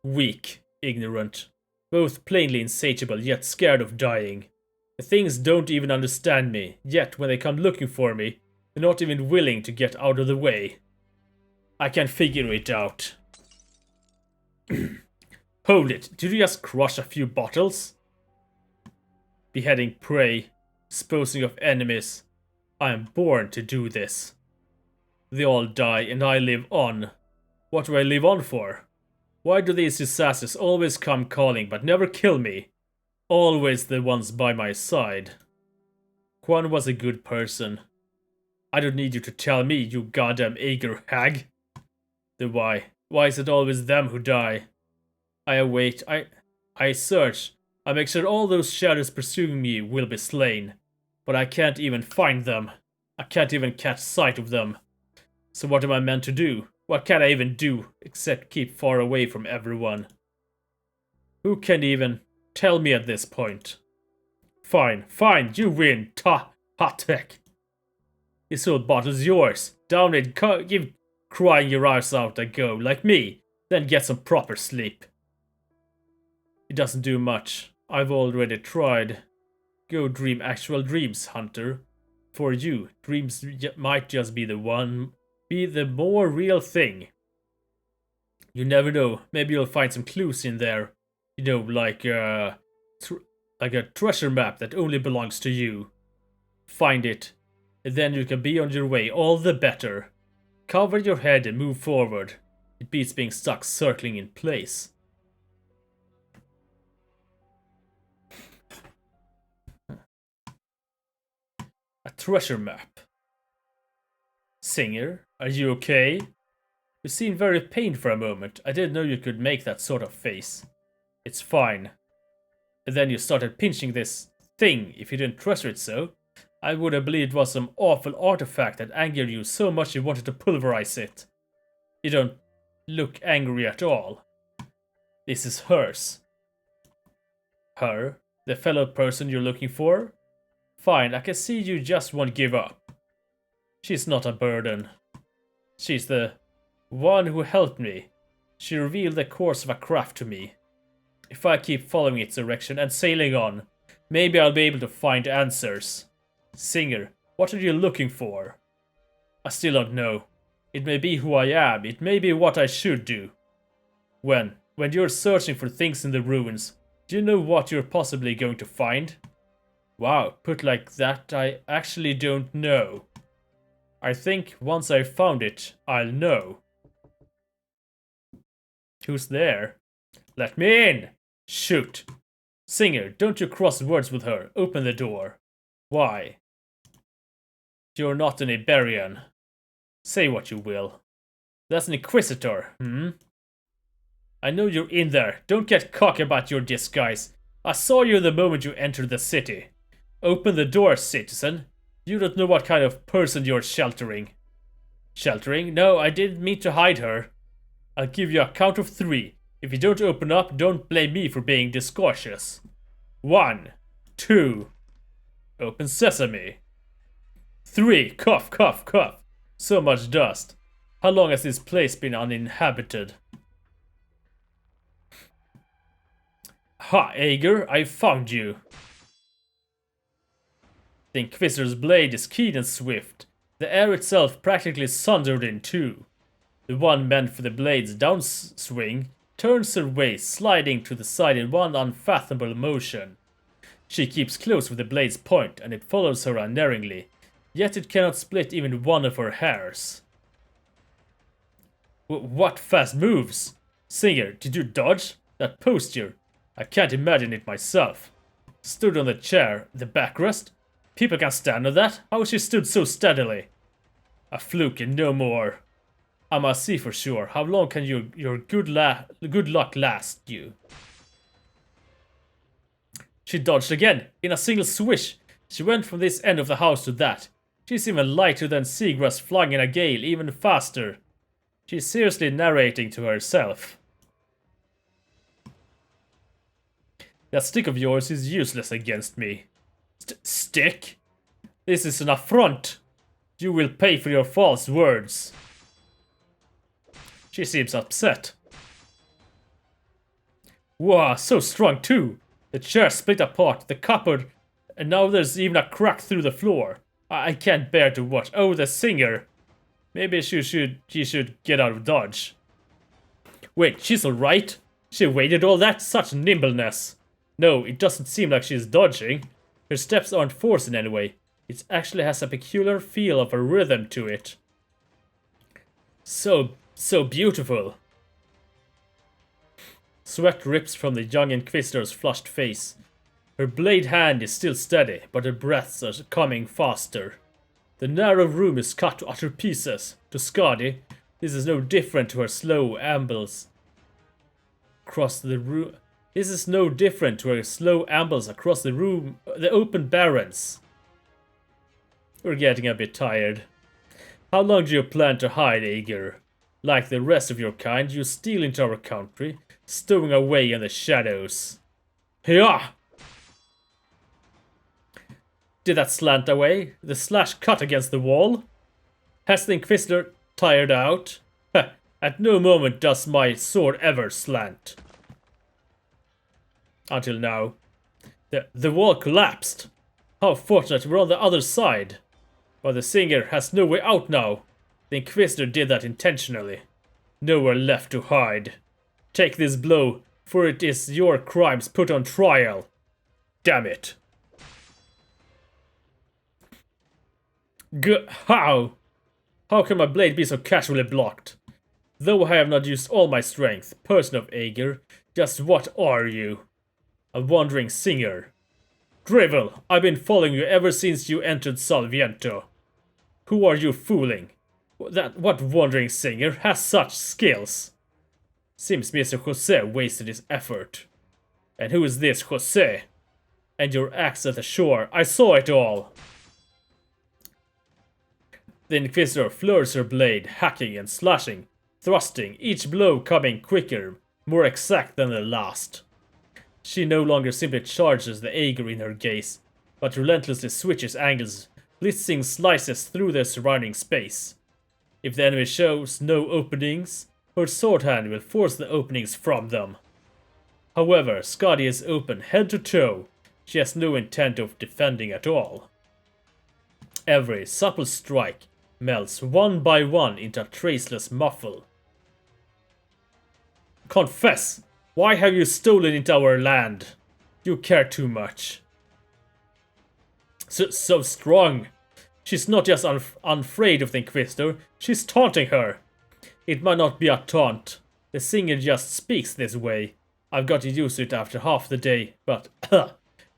[SPEAKER 1] Weak, ignorant. Both plainly insatiable, yet scared of dying. The things don't even understand me, yet when they come looking for me, they're not even willing to get out of the way. I can figure it out. Hold it, did you just crush a few bottles? Beheading prey, disposing of enemies. I am born to do this. They all die and I live on. What do I live on for? Why do these disasters always come calling but never kill me? Always the ones by my side. Quan was a good person. I don't need you to tell me, you goddamn eager hag. The why. Why is it always them who die? I await, I search. I make sure all those shadows pursuing me will be slain. But I can't even find them. I can't even catch sight of them. So what am I meant to do? What can I even do, except keep far away from everyone? Who can even tell me at this point? Fine, fine, you win, hot heck. This old bottle's yours. Down it, give crying your eyes out a go, like me. Then get some proper sleep. It doesn't do much. I've already tried. Go dream actual dreams, Hunter. For you, dreams might just be the more real thing. You never know. Maybe you'll find some clues in there. You know, like a treasure map that only belongs to you. Find it, and then you can be on your way all the better. Cover your head and move forward. It beats being stuck circling in place. A treasure map. Singer, are you okay? You seemed very pained for a moment. I didn't know you could make that sort of face. It's fine. And then you started pinching this thing. If you didn't treasure it so, I would have believed it was some awful artifact that angered you so much you wanted to pulverize it. You don't look angry at all. This is hers. Her? The fellow person you're looking for? Fine, I can see you just won't give up. She's not a burden. She's the one who helped me. She revealed the course of a craft to me. If I keep following its direction and sailing on, maybe I'll be able to find answers. Singer, what are you looking for? I still don't know. It may be who I am, it may be what I should do. When you're searching for things in the ruins, do you know what you're possibly going to find? Wow, put like that, I actually don't know. I think once I've found it, I'll know. Who's there? Let me in! Shoot! Singer, don't you cross words with her. Open the door. Why? You're not an Iberian. Say what you will. That's an Inquisitor, I know you're in there. Don't get cocky about your disguise. I saw you the moment you entered the city. Open the door, citizen. You don't know what kind of person you're sheltering. Sheltering? No, I didn't mean to hide her. I'll give you a count of 3. If you don't open up, don't blame me for being discautious. 1, 2. Open sesame. 3. Cough, cough, cough. So much dust. How long has this place been uninhabited? Ha, Ager, I found you. The Inquisitor's blade is keen and swift. The air itself practically sundered in two. The one meant for the blade's downswing turns her waist, sliding to the side in one unfathomable motion. She keeps close with the blade's point, and it follows her unerringly, yet it cannot split even one of her hairs. What fast moves! Singer, did you dodge? That posture! I can't imagine it myself. Stood on the chair, the backrest? People can stand on that? How she stood so steadily? A fluke and no more. I must see for sure. How long can your good luck last you? She dodged again, in a single swish. She went from this end of the house to that. She's even lighter than seagrass flung in a gale, even faster. She's seriously narrating to herself. That stick of yours is useless against me. Stick? This is an affront. You will pay for your false words. She seems upset. Wow, so strong too. The chair split apart, the cupboard, and now there's even a crack through the floor. I can't bear to watch. Oh, the singer. Maybe she should get out of dodge. Wait, she's alright? She waded all that? Such nimbleness. No, it doesn't seem like she's dodging. Her steps aren't forced in any way. It actually has a peculiar feel of a rhythm to it. So beautiful. Sweat drips from the young Inquisitor's flushed face. Her blade hand is still steady, but her breaths are coming faster. The narrow room is cut to utter pieces. To Skadi, this is no different to her slow ambles across the room. This is no different to her slow ambles across the room, the open barrens. We're getting a bit tired. How long do you plan to hide, Ager? Like the rest of your kind, you steal into our country, stowing away in the shadows. Hyah! Did that slant away? The slash cut against the wall? Has the Inquisitor tired out? At no moment does my sword ever slant. Until now. The wall collapsed. How fortunate we're on the other side. But the singer has no way out now. The Inquisitor did that intentionally. Nowhere left to hide. Take this blow, for it is your crimes put on trial. Damn it. How? How can my blade be so casually blocked? Though I have not used all my strength, person of Ager, just what are you? A wandering singer. Drivel, I've been following you ever since you entered Salviento. Who are you fooling? What wandering singer has such skills? Seems Mr. Jose wasted his effort. And who is this Jose? And your axe at the shore, I saw it all. The Inquisitor flourish her blade, hacking and slashing, thrusting, each blow coming quicker, more exact than the last. She no longer simply charges the Ager in her gaze, but relentlessly switches angles, blitzing slices through the surrounding space. If the enemy shows no openings, her sword hand will force the openings from them. However, Skadi is open head to toe. She has no intent of defending at all. Every supple strike melts one by one into a traceless muffle. Confess! Why have you stolen into our land? You care too much. So strong. She's not just unafraid of the Inquisitor, she's taunting her. It might not be a taunt. The singer just speaks this way. I've got used to it after half the day, but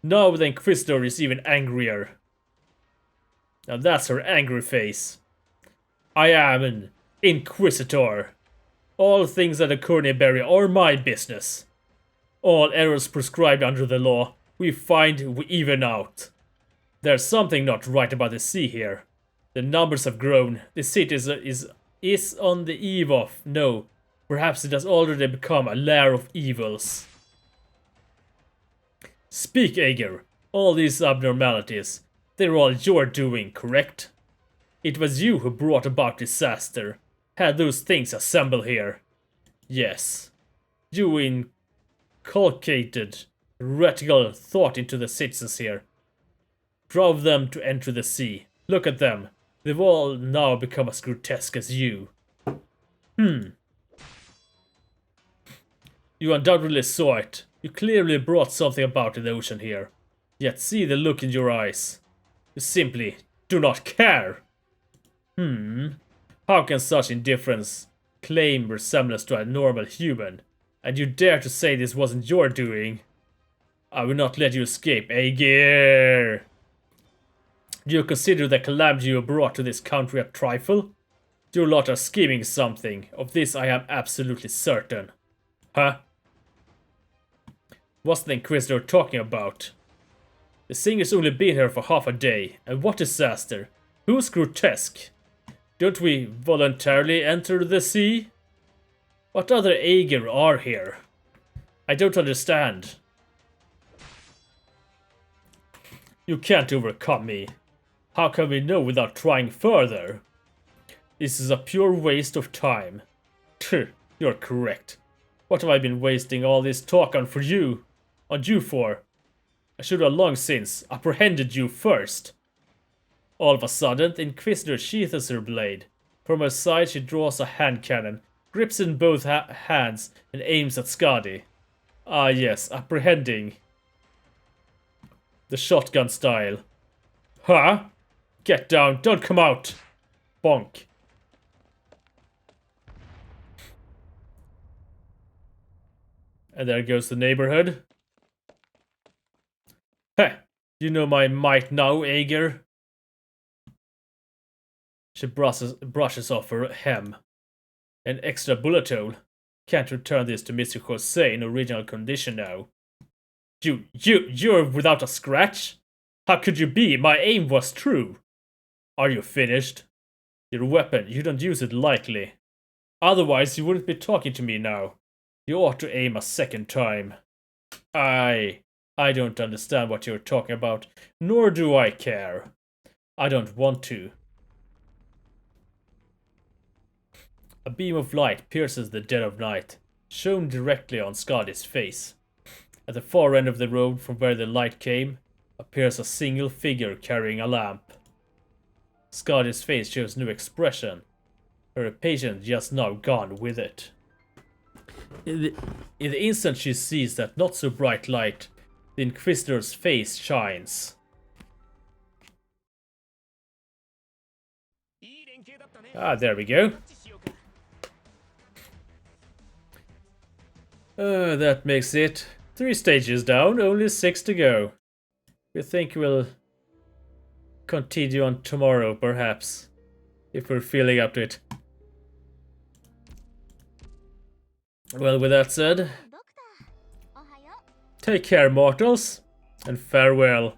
[SPEAKER 1] now the Inquisitor is even angrier. Now that's her angry face. I am an Inquisitor. All things that occur in Iberia are my business. All errors prescribed under the law, we even out. There's something not right about the sea here. The numbers have grown. The city is on the eve of, no, Perhaps it has already become a lair of evils. Speak, Ager. All these abnormalities, they're all your doing, correct? It was you who brought about disaster. Had those things assemble here. Yes. You inculcated radical thought into the citizens here. Drove them to enter the sea. Look at them. They've all now become as grotesque as you. You undoubtedly saw it. You clearly brought something about in the ocean here. Yet see the look in your eyes. You simply do not care. How can such indifference claim resemblance to a normal human? And you dare to say this wasn't your doing? I will not let you escape, Aegir! Do you consider the calamity you brought to this country a trifle? Your lot are scheming something. Of this I am absolutely certain. Huh? What's the Inquisitor talking about? The Singer's only been here for half a day. And what disaster? Who's grotesque? Don't we voluntarily enter the sea? What other Aegir are here? I don't understand. You can't overcome me. How can we know without trying further? This is a pure waste of time. You're correct. What have I been wasting all this talk on for you? On you for? I should have long since apprehended you first. All of a sudden, the Inquisitor sheathes her blade. From her side she draws a hand cannon, grips in both hands, and aims at Skadi. Ah yes, apprehending. The shotgun style. Huh? Get down, don't come out! Bonk. And there goes the neighborhood. Heh! You know my might now, Aegir? She brushes off her hem. An extra bullet hole. Can't return this to Mr. Jose in original condition now. You're without a scratch? How could you be? My aim was true. Are you finished? Your weapon, you don't use it lightly. Otherwise you wouldn't be talking to me now. You ought to aim a second time. I don't understand what you're talking about, nor do I care. I don't want to. A beam of light pierces the dead of night, shone directly on Skadi's face. At the far end of the road from where the light came, appears a single figure carrying a lamp. Skadi's face shows no expression, her impatience just now gone with it. In the instant she sees that not so bright light, the Inquisitor's face shines. Ah, there we go. That makes it 3 stages down, only 6 to go. We think we'll continue on tomorrow, perhaps, if we're feeling up to it. Well, with that said, take care, mortals, and farewell.